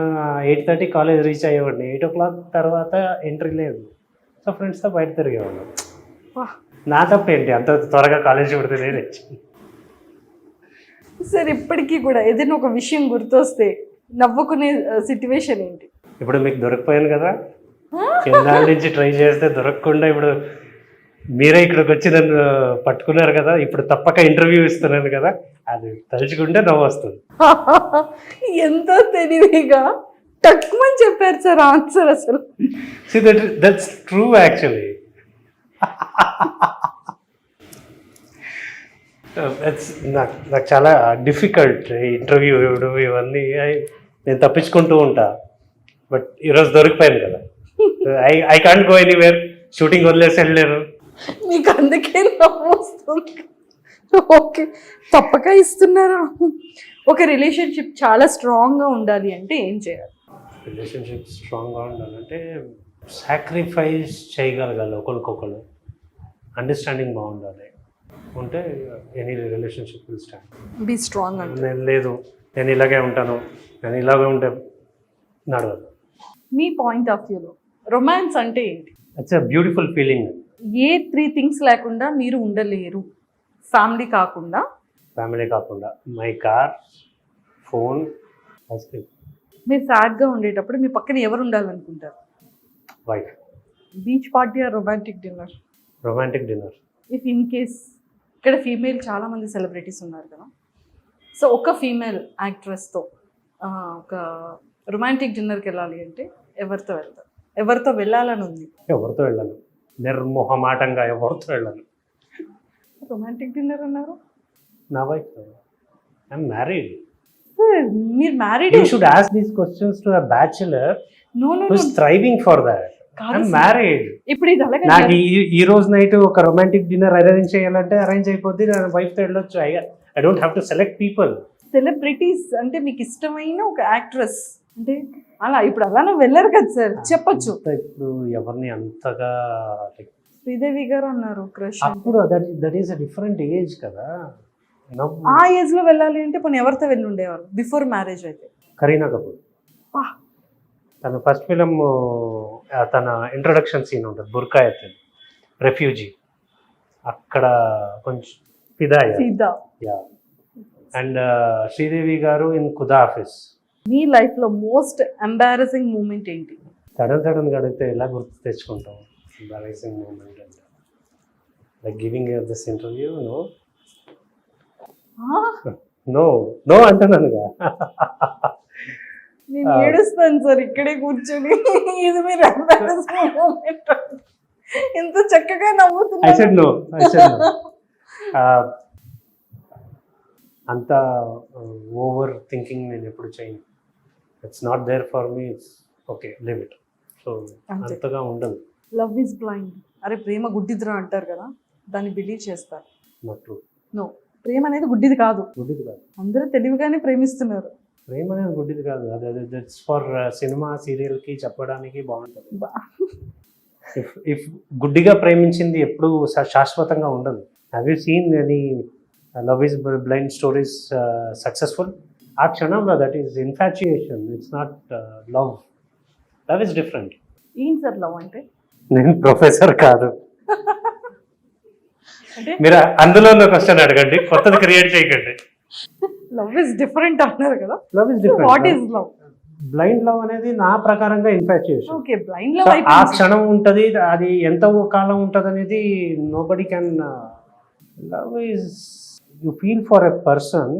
8:30 కాలేజ్ రీచ్ అయ్యేవాడిని. 8 o'clock తర్వాత ఎంట్రీ లేదు. సో ఫ్రెండ్స్తో బయట తిరిగేవాళ్ళం. నా తప్పేంటి అంత త్వరగా కాలేజ్ పెడితే నేను? సార్, ఇప్పటికీ కూడా ఏదైనా ఒక విషయం గుర్తొస్తే నవ్వుకునే సిట్యువేషన్ ఏంటి? ఇప్పుడు మీకు దొరికిపోయాను కదా, కిందాల నుంచి ట్రై చేస్తే దొరకకుండా ఇప్పుడు మీరే ఇక్కడికి వచ్చి నన్ను పట్టుకున్నారు కదా, ఇప్పుడు తప్పక ఇంటర్వ్యూ ఇస్తున్నాను కదా, అది తలుచుకుంటే నవ్వు వస్తుంది. ఎంతో తెలివిగా టక్కుమని చెప్పారు సార్ ఆన్సర్. అసలు దట్స్ ట్రూ యాక్చువల్లీ. నాకు చాలా డిఫికల్ట్ ఇంటర్వ్యూ ఇవ్వడం ఇవన్నీ. నేను తప్పించుకుంటూ ఉంటా, బట్ ఈరోజు దొరికిపోయాను కదా. I can't go anywhere. Shooting వదిలేసి వెళ్ళలేరు. మీకు అందుకే నవ్వు వస్తుంది. ఓకే, తప్పక ఇస్తున్నారా? ఒక రిలేషన్షిప్ చాలా స్ట్రాంగ్గా ఉండాలి అంటే ఏం చేయాలి? రిలేషన్షిప్ స్ట్రాంగ్గా ఉండాలంటే సాక్రిఫైస్ చేయగలగాలి ఒకరికొకరు, అండర్స్టాండింగ్ బాగుండాలి. ఉంటే any relationship will stand. Be strong అంటే నేను లేదు, నేను ఇలాగే ఉంటాను, నేను ఇలాగే ఉంటే నడవదు. మీ పాయింట్ ఆఫ్ వ్యూలో రొమాన్స్ అంటే ఏంటి? It's a beautiful feeling. ఏ 3 things లేకుండా మీరు ఉండలేరు? ఫ్యామిలీ కాకుండా my car, phone, ice cream. మీరు సాడ్గా ఉండేటప్పుడు మీ పక్కన ఎవరు ఉండాలనుకుంటారు? Wife. Beach party or romantic dinner? Romantic dinner. If in case ఇక్కడ ఫీమేల్ చాలామంది సెలబ్రిటీస్ ఉన్నారు కదా, సో ఒక ఫీమేల్ యాక్ట్రెస్తో ఒక రొమాంటిక్ డిన్నర్కి వెళ్ళాలి అంటే ఎవరితో వెళ్తారు? ఎవరితో వెళ్ళాలని ఉంది? ఎవరితో వెళ్ళను, నిర్మోహమాటంగా ఎవరితో వెళ్ళను. రొమాంటిక్ డిన్నర్ అన్నారు. నా వైఫ్, ఐఎమ్ మ్యారీడ్. Sir, మీరు married? You should ask these questions to a bachelor no no who's striving for that. కాదు I'm sir. married. ఇప్పుడు ఇది అలాగే నాకు ఈ రోజు నైట్ ఒక రొమాంటిక్ డిన్నర్ అరేంజ్ చేయాలంటే అరేంజ్ అయిపోద్ది, నా వైఫ్ తో వెళ్ళొచ్చు. I don't have to select people. Celebrities అంటే మీకు ఇష్టమైన ఒక యాక్ట్రెస్ అంటే అలా ఇప్పుడు అలానే వెళ్ళరు కదా సార్, చెప్పొచ్చు. ఇప్పుడు ఎవరిని అంతగా like, శ్రీదేవి గారు అన్నారు క్రష్. అప్పుడు that is a different age కదా. ఆ ఏజ్ లో వెళ్ళాలి అంటే పోనీ ఎవరితో వెళ్ళి ఉండేవారు బిఫోర్ మ్యారేజ్ అయితే? కరీనా కపూర్. వా, తన ఫస్ట్ ఫిలిం, తన ఇంట్రొడక్షన్ సీన్ ఉంటుంది, బుర్కా ఎత్తింది, రెఫ్యూజీ, అక్కడ కొంచెం ఫిదా సీదా. అండ్ శ్రీదేవి గారు ఇన్ ఖుదా ఆఫీస్. మీ లైఫ్ లో మోస్ట్ ఎంబారసింగ్ మూమెంట్ ఏంటి? సడన్ అడిగితే ఎలా గుర్తు తెచ్చుకుంటాం? ఎంబారసింగ్ మూమెంట్ అంటే like giving this interview. No అంటున్నానుగా. నేను ఏడుస్తాను సార్ ఇక్కడే కూర్చొని. ఇది మీరు ఎంబారసింగ్ మూమెంట్ ఎంత చక్కగా I నవ్వుతున్నారు. said no. అంత ఓవర్ థింకింగ్ నేను ఎప్పుడు చేయను. It's not there for me, it's okay, live it. So అంతే. అంతగా ఉండదు. Love is blind. అరే ప్రేమ గుడ్డిదిరా అంటారు కదా, దాన్ని బిలీవ్ చేస్తారు. Not true. నో, ప్రేమ అనేది గుడ్డిది కాదు. గుడ్డిది కాదు. అందరూ తెలివిగానే ప్రేమిస్తున్నారు. ప్రేమ అనేది గుడ్డిది కాదు. అది దట్స్ ఫర్ సినిమా సీరియల్కి చెప్పడానికి బాగుంటుంది. ఇఫ్ గుడ్డిగా ప్రేమించింది ఎప్పుడు శాశ్వతంగా ఉండదు. Have you seen any love is blind stories successful? ఆ క్షణంలో that is infatuation, it's not love. Love is different. ఏం సార్ లవ్ అంటే? నేను ప్రొఫెసర్ కాదు. అంటే మీరు అందులో ఉన్న క్వశ్చన్ అడగండి, కొత్తది క్రియేట్ చేయకండి. లవ్ ఇస్ డిఫరెంట్ అన్నారు కదా, love is what different. Is love? Blind love అనేది నా ప్రకారంగా ఇన్ఫాచ్యుయేషన్. ఓకే, బ్లైండ్ లవ్ ఆ అయిపోయింది. క్షణం ఉంటుంది, అది ఎంత కాలం ఉంటుంది అనేది nobody can. Love is you feel for a person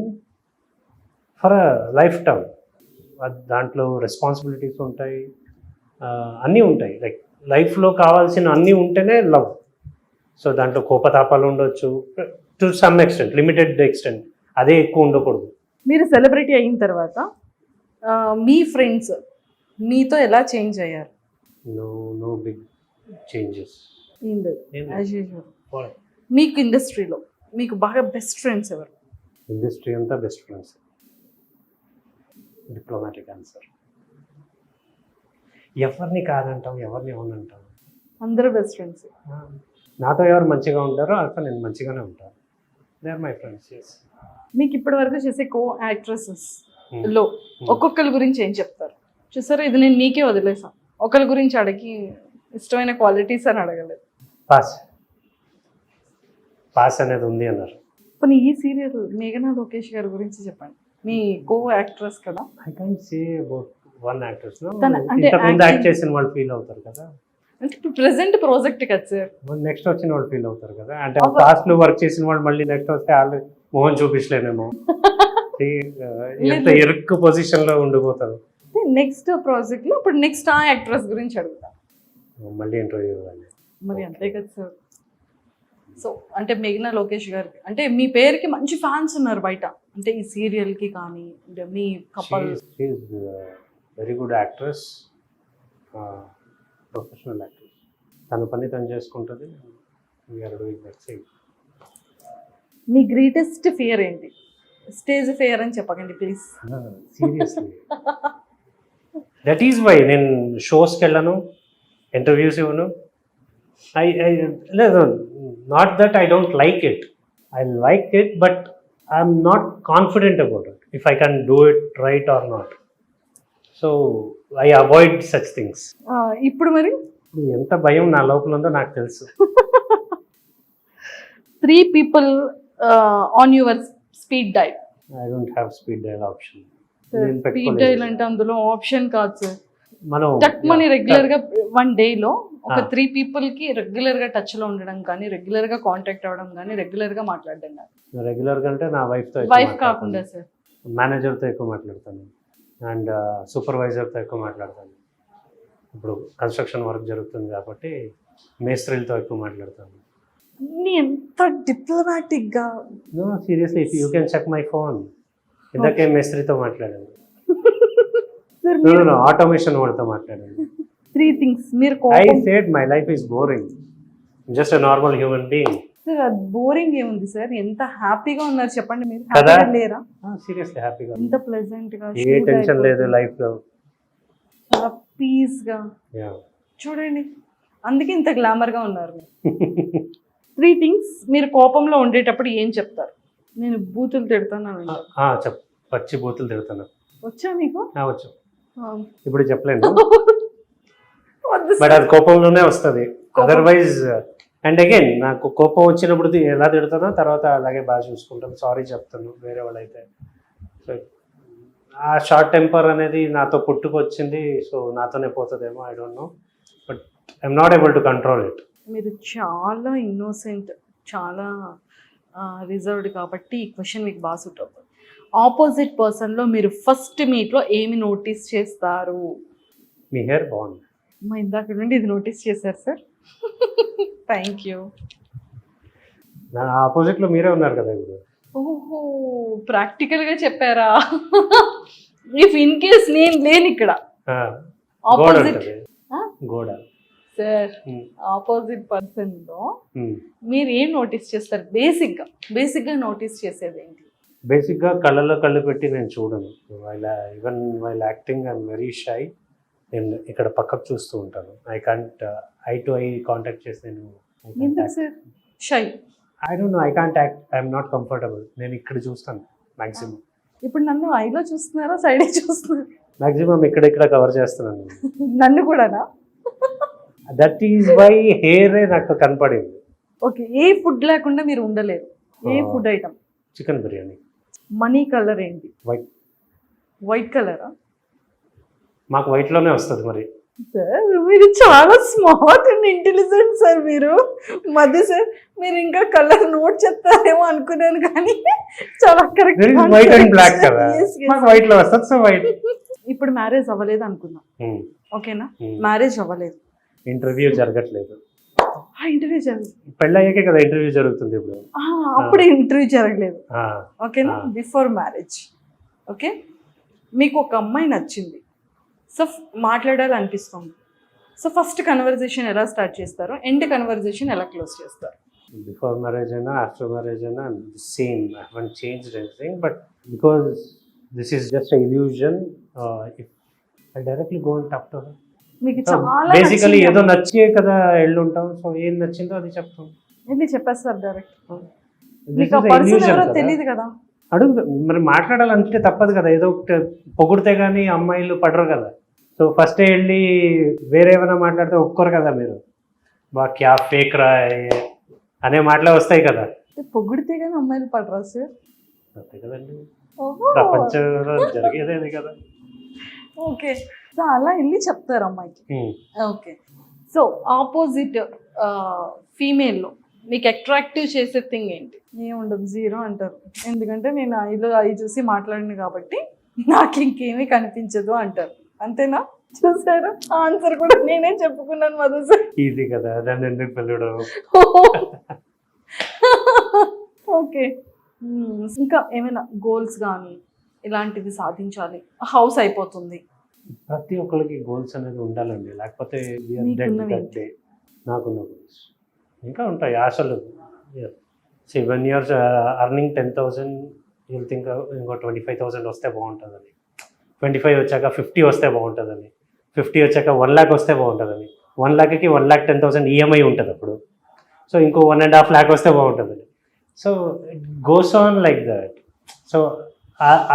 for a life time. దాంట్లో రెస్పాన్సిబిలిటీస్ ఉంటాయి, అన్నీ ఉంటాయి. లైక్ లైఫ్లో కావాల్సిన అన్నీ ఉంటేనే లవ్. సో దాంట్లో కోపతాపాలు ఉండొచ్చు to some extent, limited extent, అదే ఎక్కువ ఉండకూడదు. మీరు సెలబ్రిటీ అయిన తర్వాత మీ ఫ్రెండ్స్ మీతో ఎలా చేంజ్ అయ్యారు? No big changes. ఏం లేదు, ఏం లేదు. As usual. మీకు ఇండస్ట్రీలో మీకు బాగా బెస్ట్ ఫ్రెండ్స్ ఎవరు? ఇండస్ట్రీ అంతా బెస్ట్ ఫ్రెండ్స్. Diplomatic answer. ఎవరిని కాదంటాం, ఎవరిని అవునంటాం? అందరూ బెస్ట్ ఫ్రెండ్స్. నాతో ఎవరు మంచిగా ఉంటారో అక్కడ నేను మంచిగానే ఉంటాను. They are my friends. మీకు ఇప్పటి వరకు చేసే కో యాక్ట్రెసెస్ లో ఒక్కొక్కరి గురించి ఏం చెప్తారు? చూసారా, ఇది నేను మీకే వదిలేసాను. ఒకరి గురించి అడిగి ఇష్టమైన క్వాలిటీస్ అని అడగలేదు. పాస్ అనేది ఉంది అన్నారు. పోనీ ఈ సీరియల్ మేఘనా లోకేష్ గారి గురించి చెప్పండి. మీ కో యాక్ట్రెస్ కదా. I can't say about one actress. అంటే ఇంతకుముందు యాక్ట్ acting- చేసిన వాళ్ళు ఫీల్ అవుతారు కదా, అంటే ఇప్పుడు ప్రెసెంట్ ప్రాజెక్ట్ కదా సార్. నెక్స్ట్ వచ్చిన వాళ్ళు ఫీల్ అవుతారు కదా. అంటే అవ్వ- పాస్ట్ లో వర్క్ చేసిన వాళ్ళు మళ్ళీ నెక్స్ట్ వస్తే వాళ్ళు మోహన్ చూపించలేమేమో. ఎంత ఇరుక్కు పొజిషన్ లో ఉండిపోతారు. నెక్స్ట్ ప్రాజెక్ట్ లో ఇప్పుడు నెక్స్ట్ ఆ యాక్ట్రెస్ గురించి అడుగుతా. మళ్ళీ ఇంటర్వ్యూ ఇవ్వాలి. మరి అంతే కదా సార్. సో అంటే మేఘనా లోకేష్ గారికి అంటే మీ పేరుకి మంచి ఫ్యాన్స్ ఉన్నారు బయట, అంటే ఈ సీరియల్ కి కానీ అంటే మీ couple. Very good actress, professional actress. తన పని తను చేసుకుంటుంది. We're doing that same. మీ గ్రేటెస్ట్ ఫియర్ ఏంటి? స్టేజ్ ఫియర్ అని చెప్పకండి please. Seriously that is why నేను షోస్కి వెళ్ళను, ఇంటర్వ్యూస్ ఇవ్వను. లేదు, not that I don't like it, I like it, but I'm not confident about it if I can do it right or not. So I avoid such things. ఇప్పుడు మరి ఎంత భయం నా లోపల ఉందో నాకు తెలుసు. 3 people on your speed dial. I don't have speed dial option. Speed dial అంటే అందులో ఆప్షన్ కాదు సార్. మనం టక్ మనీ రెగ్యులర్ గా 1 day లో ఒక 3 people కి రెగ్యులర్ గా టచ్ లో ఉండడం కానీ, రెగ్యులర్ గా కాంటాక్ట్ అవ్వడం కానీ, రెగ్యులర్ గా మాట్లాడడం కానీ. రెగ్యులర్ గా అంటే నా వైఫ్తో వైఫ్ కాకుండా సార్. మేనేజర్తో ఎక్కువ మాట్లాడతాను. అండ్ సూపర్వైజర్తో ఎక్కువ మాట్లాడతాను. ఇప్పుడు కన్స్ట్రక్షన్ వర్క్ జరుగుతుంది కాబట్టి మేస్త్రీలతో ఎక్కువ మాట్లాడతాను. అన్నీ ఎంత డిప్లొమాటిక్గా. No seriously, you can check my phone. ఇందాకే మేస్త్రితో మాట్లాడాను. సార్ No, ఆటోమేషన్ వాడితో మాట్లాడాను. 3 things మీరు I కోపం. said my life is boring. I'm just a normal human being. Sir అది బోరింగ్ ఏముంది సార్, ఎంత హ్యాపీగా ఉన్నారు చెప్పండి మీరు. కదా? హ్యాపీగా లేరా? సీరియస్లీ హ్యాపీగా. ఎంత ప్లెజెంట్ గా, ఏ టెన్షన్ లేదు లైఫ్లో. చాలా పీస్ గా చూడండి, అందుకే ఇంత గ్లామర్ గా ఉన్నారు మీరు. 3 things మీరు కోపంలో ఉండేటప్పుడు ఏం చెప్తారు? నేను బూతులు తిడతాను. పచ్చి బూతులు తిడుతున్నా. వచ్చా మీకు? వచ్చు. ఇప్పుడు చెప్పలేను, వద్దు బట్ అది కోపంలోనే వస్తుంది. అదర్వైజ్ అండ్ అగైన్ నాకు కోపం వచ్చినప్పుడు ఎలా తిడుతానో తర్వాత అలాగే బాగా చూసుకుంటాను, సారీ చెప్తాను వేరే వాళ్ళైతే. సో ఆ షార్ట్ టెంపర్ అనేది నాతో పుట్టుకొచ్చింది, సో నాతోనే పోతుందేమో, I don't know, but I'm not able to control it. మీరు చాలా ఇన్నోసెంట్, చాలా రిజర్వ్డ్ కాబట్టి ఈ క్వశ్చన్ మీకు బాగా సూట్ అవుతుంది. ఆపోజిట్ పర్సన్లో మీరు ఫస్ట్ మీట్లో ఏమి నోటీస్ చేస్తారు? మీ హెయిర్ బాగుంది. మా ఇందాక నుండి ఇది నోటీస్ చేశారు సార్. Thank you. నా ఆపోజిట్లో మీరే ఉన్నారు కదా ఇప్పుడు. ఓహో, ప్రాక్టికల్గా చెప్పారా? ఇఫ్ ఇన్ కేస్ నేను లేను ఇక్కడ, గోడ ఆపోజిట్ ఉంటుంది, గోడ. సార్ ఆపోజిట్ పర్సన్లో మీరు ఏం నోటీస్ చేస్తారు? బేసిక్గా నోటీస్ చేసేది ఏంటి? బేసిక్గా కళ్ళలో కళ్ళు పెట్టి నేను చూడను. Even while acting I'm very shy. నేను ఇక్కడ పక్కకు చూస్తూ ఉంటాను. I can't I to eye contact చేసి నేను ఎందుకు sir shy? I don't know, I can't act, I'm not comfortable. నేను ఇక్కడ చూస్తాను మ్యాక్సిమం. ఇప్పుడు నన్ను ఐలో చూస్తున్నారా, సైడే చూస్తున్నారా? మ్యాక్సిమం ఇక్కడ కవర్ చేస్తున్నాను. నన్ను కూడానా? దట్ ఈజ్ వై హెయిరే నాకు కనపడింది. ఓకే, ఏ ఫుడ్ లేకుండా మీరు ఉండలేరు? ఏ food item? Chicken biryani. Money colour ఏంటి? వైట్. వైట్ కలరా? మాకు వైట్లోనే వస్తుంది మరి. సార్ మీరు చాలా స్మార్ట్ అండ్ ఇంటెలిజెంట్ సార్. మీరు మధ్య సార్ మీరు ఇంకా కలర్ నోట్ చెప్తారేమో అనుకున్నాను, కానీ చాలా కరెక్ట్. వైట్ అండ్ బ్లాక్ కదా, మాకు వైట్లో వస్తుంది. So white. ఇప్పుడు మ్యారేజ్ అవ్వలేదు అనుకుందాం, ఓకేనా? మ్యారేజ్ అవ్వలేదు, ఇంటర్వ్యూ జరగట్లేదు. ఇంటర్వ్యూ జరగలేదు. పెళ్ళయ్యాకే కదా ఇంటర్వ్యూ జరుగుతుంది ఇప్పుడు. అప్పుడు ఇంటర్వ్యూ జరగలేదు, ఓకేనా? Before marriage, okay. మీకు ఒక అమ్మాయి నచ్చింది, సో మాట్లాడాలనిపిస్తుంది. సో ఫస్ట్ కన్వర్జేషన్ ఎలా స్టార్ట్ చేస్తారు? ఎండ్ కన్వర్జేషన్ ఎలా క్లోజ్ చేస్తారు? బిఫోర్ మ్యారేజ్ అయినా ఆఫ్టర్ మ్యారేజ్ అయినా same. I haven't changed anything, but because this is just a illusion, I directly go and talk to her. మీకు చాలా basically ఏదో నచ్చే కదా వెళ్ళుంటాం, సో ఏం నచ్చిందో అది చెప్తాం. ఏంటి చెప్పేస్తారు డైరెక్ట్? మీకు ఆ పర్సన్ ఎవరో తెలియదు కదా. అడుగు మరి, మాట్లాడాలంటే తప్పదు కదా, ఏదో ఒకటి పొగిడితే కానీ అమ్మాయిలు పడరు కదా. సో ఫస్టే వెళ్ళి వేరే ఏమైనా మాట్లాడితే ఒప్పుకోరు కదా మీరు. బా క్యా ఫేక్ రా అనే మాటలే వస్తాయి కదా. పొగిడితే కానీ అమ్మాయిలు పడరా సార్? అంతే కదండి, ప్రపంచంలో జరిగేదే కదా. ఓకే, సో అలా వెళ్ళి చెప్తారు అమ్మాయికి. ఓకే, సో ఆపోజిట్ ఫీమేల్లో మీకు అట్రాక్టివ్ చేసే థింగ్ ఏంటి? ఏముండదు, జీరో అంటారు. ఎందుకంటే నేను ఐ చూసి మాట్లాడిన కాబట్టి నాకు ఇంకేమీ కనిపించదు అంటారు, అంతేనా? చూసారా, ఆన్సర్ కూడా నేనే చెప్పుకున్నాను మధు సార్. ఈజీ కదా, దాన్ని ఎందుకు పిల్లడం. ఓకే, ఇంకా ఏమైనా గోల్స్ కానీ ఇలాంటివి సాధించాలి, హౌస్ అయిపోతుంది? ప్రతి ఒక్కరికి గోల్స్ అనేది ఉండాలండి, లేకపోతే నాకున్న గోల్స్ ఇంకా ఉంటాయి ఆశలు. 7 years అర్నింగ్ 10,000, you'll think ఇంకో 25,000 వస్తే బాగుంటుందని, 25 వచ్చాక 50 వస్తే బాగుంటుందని, 50 వచ్చాక 1 lakh వస్తే బాగుంటుందని, 1 lakhకి 1,10,000 ఈఎంఐ ఉంటుంది అప్పుడు. సో ఇంకో 1.5 lakh వస్తే బాగుంటుందని. So it goes on like that. So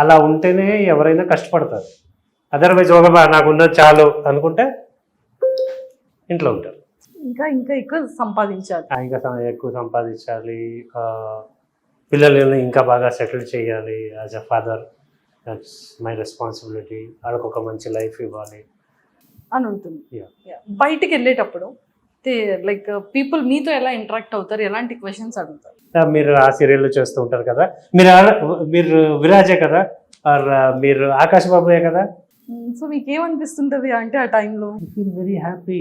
అలా ఉంటేనే ఎవరైనా కష్టపడతారు. అదర్వైజ్ నాకు ఉన్నది చాలు అనుకుంటే ఇంట్లో ఉంటారు. ఇంకా ఇంకా ఎక్కువ సంపాదించాలి, ఇంకా ఎక్కువ సంపాదించాలి, పిల్లల్ని ఇంకా బాగా సెటిల్ చేయాలి. As a father that's my responsibility. వాళ్ళకి ఒక మంచి లైఫ్ ఇవ్వాలి అని ఉంటుంది. బయటికి వెళ్ళేటప్పుడు లైక్ పీపుల్ మీతో ఎలా ఇంటరాక్ట్ అవుతారు? ఎలాంటి క్వశ్చన్స్ అడుగుతారు? మీరు ఆ సీరియల్లో చేస్తూ ఉంటారు కదా, మీరు విరాజే కదా, ఆర్ మీరు ఆకాశ్ బాబుయే కదా. సో మీకు ఏమనిపిస్తుంటది అంటే ఆ టైంలో? I feel very happy.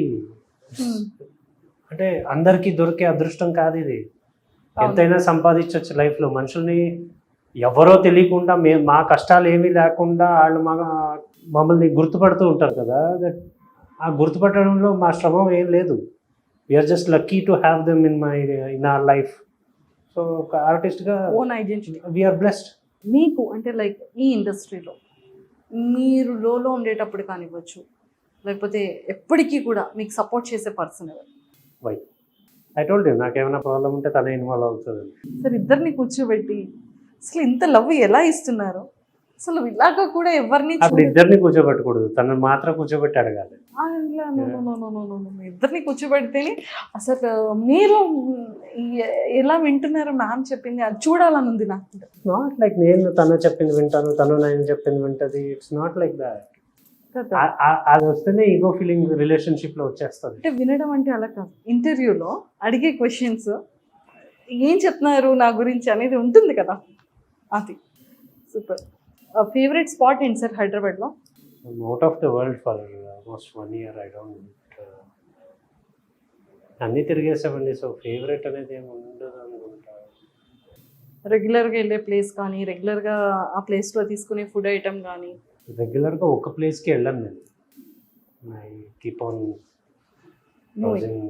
అంటే అందరికీ దొరికే అదృష్టం కాదు ఇది. ఎంతైనా సంపాదించవచ్చు లైఫ్లో. మనుషుల్ని ఎవరో తెలియకుండా మా కష్టాలు ఏమీ లేకుండా వాళ్ళు మమ్మల్ని గుర్తుపడుతూ ఉంటారు కదా. ఆ గుర్తుపట్టడంలో మా శ్రమ ఏం లేదు. We are just lucky to have them in our life. So ఒక ఆర్టిస్ట్గా ఓన్ ఐడెంటిటీ వీఆర్ బ్లెస్డ్. మీకు అంటే లైక్ ఈ ఇండస్ట్రీలో మీరు లోలో ఉండేటప్పుడు కానివ్వచ్చు, లేకపోతే ఎప్పటికీ కూడా మీకు సపోర్ట్ చేసే పర్సన్ ఎవరు? వై ఐ టోల్డ్ యూ, నాకేమైనా ప్రాబ్లం ఉంటే తనే ఇన్వాల్వ్ అవుతుంది. సార్ ఇద్దరిని కూర్చోబెట్టి అసలు ఇంత లవ్ ఎలా ఇస్తున్నారు? అసలు ఇలాగా కూడా ఎవరిని అప్పుడు ఇద్దరిని కూర్చోబెట్టకూడదు, తనని మాత్రం కూర్చోబెట్టి అడగాలి. ఇద్దరిని కూర్చోబెడితేనే అసలు మీరు ఎలా వింటున్నారో మ్యామ్ చెప్పింది అది చూడాలని ఉంది నాకు. నాట్ లైక్ నేను తను చెప్పింది వింటాను, తను నేను చెప్పింది వింటది. It's not like that. అది వస్తేనే ఈగో ఫీలింగ్ రిలేషన్షిప్ లో వచ్చేస్తుంది. అంటే వినడం అంటే అలా కాదు, ఇంటర్వ్యూలో అడిగే క్వశ్చన్స్ ఏం చెప్తున్నారు నా గురించి అనేది ఉంటుంది కదా, అది సూపర్. ఫేవరెట్ స్పాట్ ఏంటి సార్ హైదరాబాద్లో? Out of the world for almost 1 year. I don't అన్నీ తిరిగేసామండి. సో ఫేవరెట్ అనేది ఏమి ఉండదు అనుకుంటా. రెగ్యులర్గా వెళ్ళే ప్లేస్ కానీ, రెగ్యులర్గా ఆ ప్లేస్లో తీసుకునే ఫుడ్ ఐటమ్ కానీ? రెగ్యులర్గా ఒక ప్లేస్కి వెళ్ళాను నేను. I keep on browsing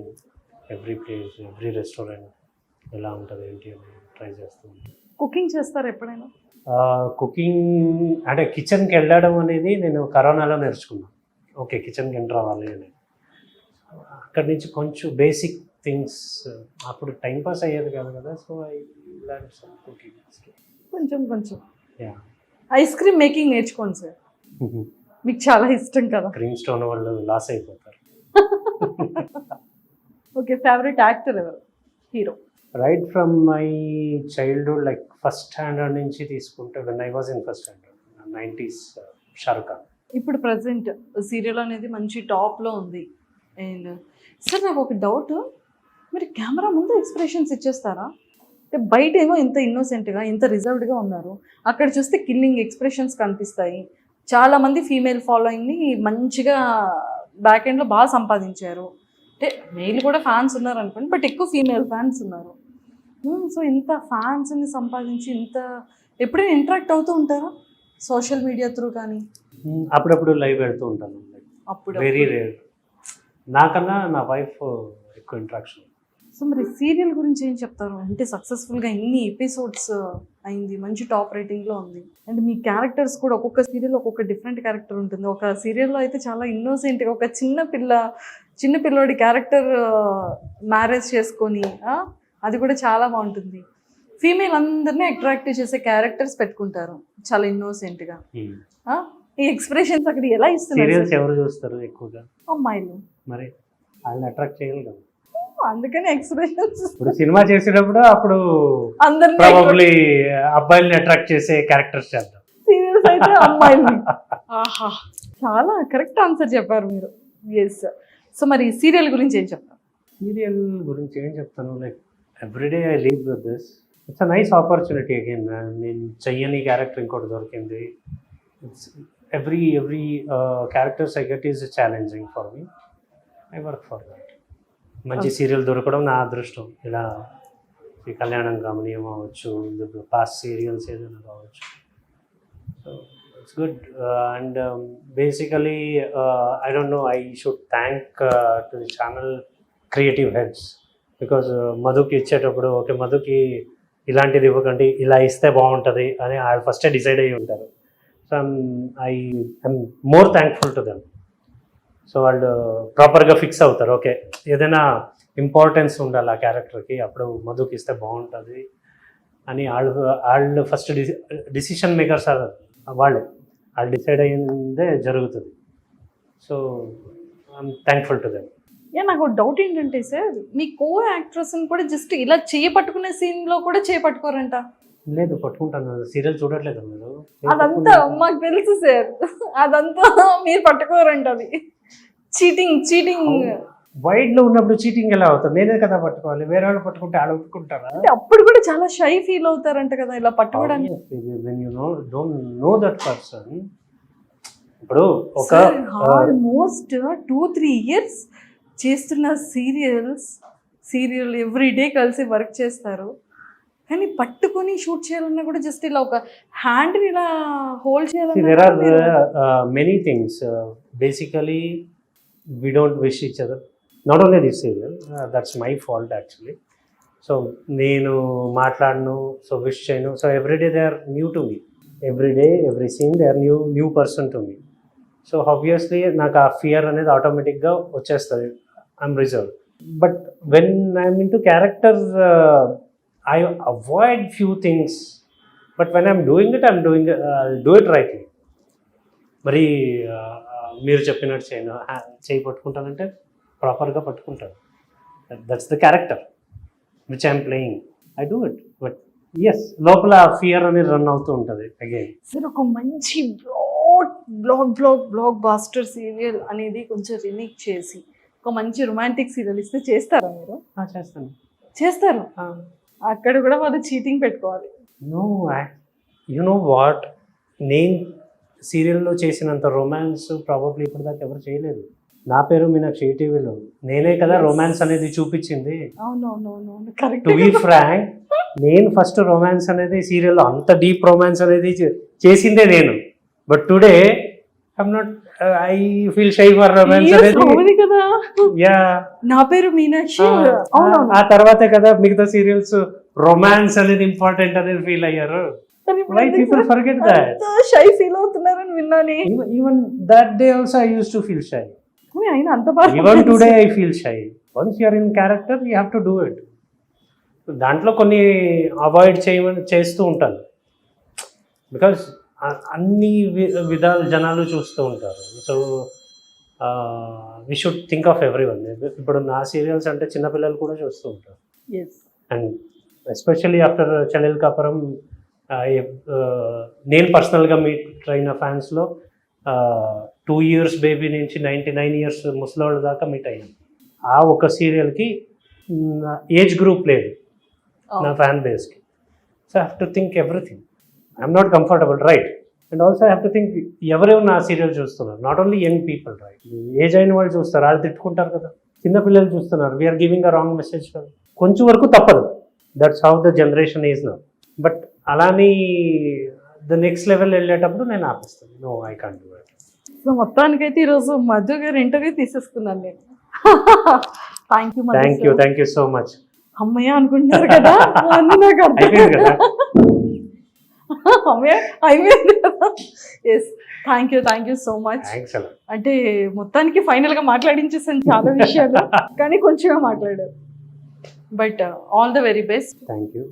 every place, every restaurant ఎలా ఉంటుంది ఏంటి అని ట్రై చేస్తాను. కుకింగ్ చేస్తారు ఎప్పుడైనా? కుకింగ్ అంటే కిచెన్కి వెళ్ళడం అనేది నేను కరోనాలో నేర్చుకున్నాను. ఓకే, కిచెన్కి ఎంటర్ అవ్వాలి అని. అక్కడి నుంచి కొంచెం బేసిక్ థింగ్స్ అప్పుడు టైంపాస్ అయ్యేది కాదు కదా. So I learn some cooking కొంచెం కొంచెం. యా, ఐస్ క్రీమ్ మేకింగ్ నేర్చుకోండి సార్, మీకు చాలా ఇష్టం కదా. క్రీమ్ స్టోన్ వాళ్ళు లాస్ అయిపోతారు. ఓకే, ఫేవరెట్ యాక్టర్ ఎవరు, hero? Right from my childhood, like first standard నుంచి తీసుకుంటే, when I was in first standard 90s, Shahrukh Khan. ఇప్పుడు ప్రజెంట్ సీరియల్ అనేది మంచి టాప్లో ఉంది. అండ్ సార్ నాకు ఒక డౌట్, మీరు కెమెరా ముందు ఎక్స్ప్రెషన్స్ ఇచ్చేస్తారా? అంటే బయట ఏమో ఇంత ఇన్నోసెంట్గా ఇంత రిజర్వ్డ్గా ఉన్నారు, అక్కడ చూస్తే కిల్లింగ్ ఎక్స్ప్రెషన్స్ కనిపిస్తాయి. చాలామంది ఫీమేల్ ఫాలోయింగ్ని మంచిగా బ్యాక్ ఎండ్లో బాగా సంపాదించారు. అంటే మెయిల్ కూడా ఫ్యాన్స్ ఉన్నారు అనుకోండి, బట్ ఎక్కువ ఫీమేల్ ఫ్యాన్స్ ఉన్నారు. సో ఇంత ఫ్యాన్స్ని సంపాదించి ఇంత ఎప్పుడైనా ఇంటరాక్ట్ అవుతూ ఉంటారా సోషల్ మీడియా త్రూ కానీ? అప్పుడప్పుడు లైవ్ పెడుతూ ఉంటాను. అప్పుడు వెరీ రేర్. నాకన్నా నా వైఫ్ ఎక్కువ ఇంట్రాక్షన్. సో మరి సీరియల్ గురించి ఏం చెప్తారు? అంటే సక్సెస్ఫుల్గా ఇన్ని ఎపిసోడ్స్ అయింది, మంచి టాప్ రేటింగ్లో ఉంది. అండ్ మీ క్యారెక్టర్స్ కూడా ఒక్కొక్క సీరియల్ ఒక్కొక్క డిఫరెంట్ క్యారెక్టర్ ఉంటుంది. ఒక సీరియల్లో అయితే చాలా ఇన్నోసెంట్గా ఒక చిన్న పిల్లోడి క్యారెక్టర్ మ్యారేజ్ చేసుకొని అది కూడా చాలా బాగుంటుంది. ఫీమేల్ అందరినీ అట్రాక్ట్ చేసే క్యారెక్టర్స్ పెట్టుకుంటారు చాలా ఇన్నోసెంట్గా. ఈ ఎక్స్ప్రెషన్స్ అక్కడ ఎలా ఇస్తున్నారు? సీరియల్స్ ఎవరు చూస్తారు ఎక్కువగా? అమ్మాయిలు. మరి వాళ్ళని అట్రాక్ట్ చేయాలి కదా, అందుకని ఎక్స్ప్రెషన్స్. ఇప్పుడు సినిమా చేసేటప్పుడు అప్పుడు అందరినీ ప్రాబబ్లీ అబ్బాయిల్ని అట్రాక్ట్ చేసే క్యారెక్టర్స్ చేద్దాం. సీరియల్స్ అయితే అమ్మాయిల్ని. ఆహా, చాలా కరెక్ట్ ఆన్సర్ చెప్పారు మీరు. ఎస్. సో మరి సీరియల్ గురించి ఏం చెప్తారు? సీరియల్ గురించి ఏం చెప్తాను, like everyday I leave with this. It's a nice opportunity. Again నేను చెయ్యని క్యారెక్టర్ ఇంకోటి దొరికింది. It's every characters I get is challenging for me. I work for that. మంచి సీరియల్ దొరకడం నా అదృష్టం. ఇలా ఈ కళ్యాణం గమనీయం అవ్వచ్చు, పాస్ట్ సీరియల్స్ ఏదైనా కావచ్చు. So it's good. And basically I don't know, I should thank to the channel creative heads. Because మధుకి ఇచ్చేటప్పుడు ఓకే మధుకి ఇలాంటిది ఇవ్వకండి, ఇలా ఇస్తే బాగుంటుంది అని వాళ్ళు ఫస్టే డిసైడ్ అయ్యి ఉంటారు. So I'm more thankful to them. So వాళ్ళు ప్రాపర్గా ఫిక్స్ అవుతారు, ఓకే ఏదైనా ఇంపార్టెన్స్ ఉండాలి ఆ క్యారెక్టర్కి, అప్పుడు మధుకి ఇస్తే బాగుంటుంది అని వాళ్ళు ఫస్ట్ డిసిషన్ మేకర్స్ వాళ్ళు డిసైడ్ అయ్యిందే జరుగుతుంది. So I'm thankful to them. నాకు డౌట్ ఏంటంటే సార్, మీ కో యాక్ట్రెస్ని కూడా జస్ట్ ఇలా చేపట్టుకునే సీన్లో కూడా చేపట్టుకోరంట? లేదు, పట్టుకుంటాను. సీరియల్ చూడట్లేదు మీరు? అదంతా మాకు తెలుసు సార్, అదంతా మీరు పట్టుకోరంట. అది చీటింగ్. వైడ్లో ఉన్నప్పుడు చీటింగ్ ఎలా అవుతుంది? నేనే కదా పట్టుకోవాలి, వేరే వాళ్ళు పట్టుకుంటే వాళ్ళు ఒప్పుకుంటారా? అంటే అప్పుడు కూడా చాలా షై ఫీల్ అవుతారంట కదా ఇలా పట్టుకోవడానికి. When you don't know that person. ఇప్పుడు ఒక ఆల్మోస్ట్ 2-3 ఇయర్స్ చేస్తున్న సీరియల్ ఎవ్రీ డే కలిసి వర్క్ చేస్తారు, కానీ పట్టుకొని షూట్ చేయాలన్నా కూడా జస్ట్ ఇలా ఒక హ్యాండ్ని ఇలా హోల్డ్ there are చేయాలన్నా many things. Basically, we don't wish each other. Not only this serial, that's my fault actually. So నేను మాట్లాడను, సో విష్ చేయను, so every day they are new to me. Every day every scene they are new person to me. So obviously నాకు ఆ fear అనేది ఆటోమేటిక్గా వచ్చేస్తుంది. I'm reserve. But when I'm into character I avoid few things, but when I'm doing it, I'll do it rightly. మరి మీరు చెప్పినట్టు చేయి పట్టుకుంటానంటే ప్రాపర్గా పట్టుకుంటాను. That's the character which I'm playing. I do it. But yes, లోపల fear అనేది run అవుతూ ఉంటుంది అగైన్. సార్ ఒక మంచి బ్లాక్ బాస్టర్ సీరియల్ అనేది కొంచెం రీమేక్ చేసి ఒక మంచి రొమాంటిక్ సీరియల్ ఇస్తే చేస్తారా మీరు? చేస్తాను. చేస్తారు. అక్కడ కూడా వాళ్ళు చీటింగ్ పెట్టుకోవాలి. నో, యు నో వాట్, నేను సీరియల్లో చేసినంత రొమాన్స్ ప్రాబబ్లీ ఇప్పటిదాకా ఎవరు చేయలేదు. నా పేరు మీనాక్షి టీవీలో నేనే కదా రొమాన్స్ అనేది చూపించింది. అవునవునవును, కరెక్ట్. టు బీ ఫ్రాంక్, నేను ఫస్ట్ రొమాన్స్ అనేది సీరియల్లో అంత డీప్ రొమాన్స్ అనేది చేసిందే నేను. But today I'm not, I feel shy for romance అనేది. కదా, యా, నా పేరు మీనాక్షి. ఆ తర్వాతే కదా మిగతా సీరియల్స్ రొమాన్స్ అనేది ఇంపార్టెంట్ అనేది ఫీల్ అయ్యారు. Why people forget that? Shy feel అవుతున్నారని విన్నాను. Even that day also I used to feel shy. అయినా అంత బాగా Even today I feel shy. Once you are in character, you have to do it. దాంట్లో కొన్ని avoid చేస్తూ ఉంటాను. Because అన్ని విధాలు జనాలు చూస్తూ ఉంటారు. So we should think of every one. ఇప్పుడు నా సీరియల్స్ అంటే చిన్నపిల్లలు కూడా చూస్తూ ఉంటారు. అండ్ ఎస్పెషల్లీ ఆఫ్టర్ చలెల్ కాపురం, నేను పర్సనల్గా మీట్ అయిన ఫ్యాన్స్లో 2 years బేబీ నుంచి 99 years ముసలోళ్ళ దాకా మీట్ అయ్యాను. ఆ ఒక సీరియల్కి ఏజ్ గ్రూప్ లేదు నా ఫ్యాన్ బేస్కి. So I have to think everything. I'm not comfortable, right? And also I have to think ఎవరెవరు నా సీరియల్ చూస్తున్నారు. Not only young people, right? Age అయిన వాళ్ళు చూస్తారు, వాళ్ళు తిట్టుకుంటారు కదా. చిన్నపిల్లలు చూస్తున్నారు, we're giving a wrong message కదా. కొంచెం వరకు తప్పదు, that's how the generation is now. But అలాని ద నెక్స్ట్ లెవెల్ వెళ్ళేటప్పుడు నేను ఆపిస్తాను. No, I can't do it. So మొత్తానికైతే ఈరోజు మధు గారు ఇంటర్వ్యూ తీసేసుకున్నాను నేను. Thank you so much. అమ్మయ్య అనుకుంటున్నారు కదా, అన్నీ నాకు అర్థం కదా. అమ్మయ్య అయిపోయింది కదా. Yes, thank you so much. అంటే మొత్తానికి ఫైనల్గా మాట్లాడించేసాను చాలా విషయాలు, కానీ కొంచెమే మాట్లాడారు. But all the very best. Thank you.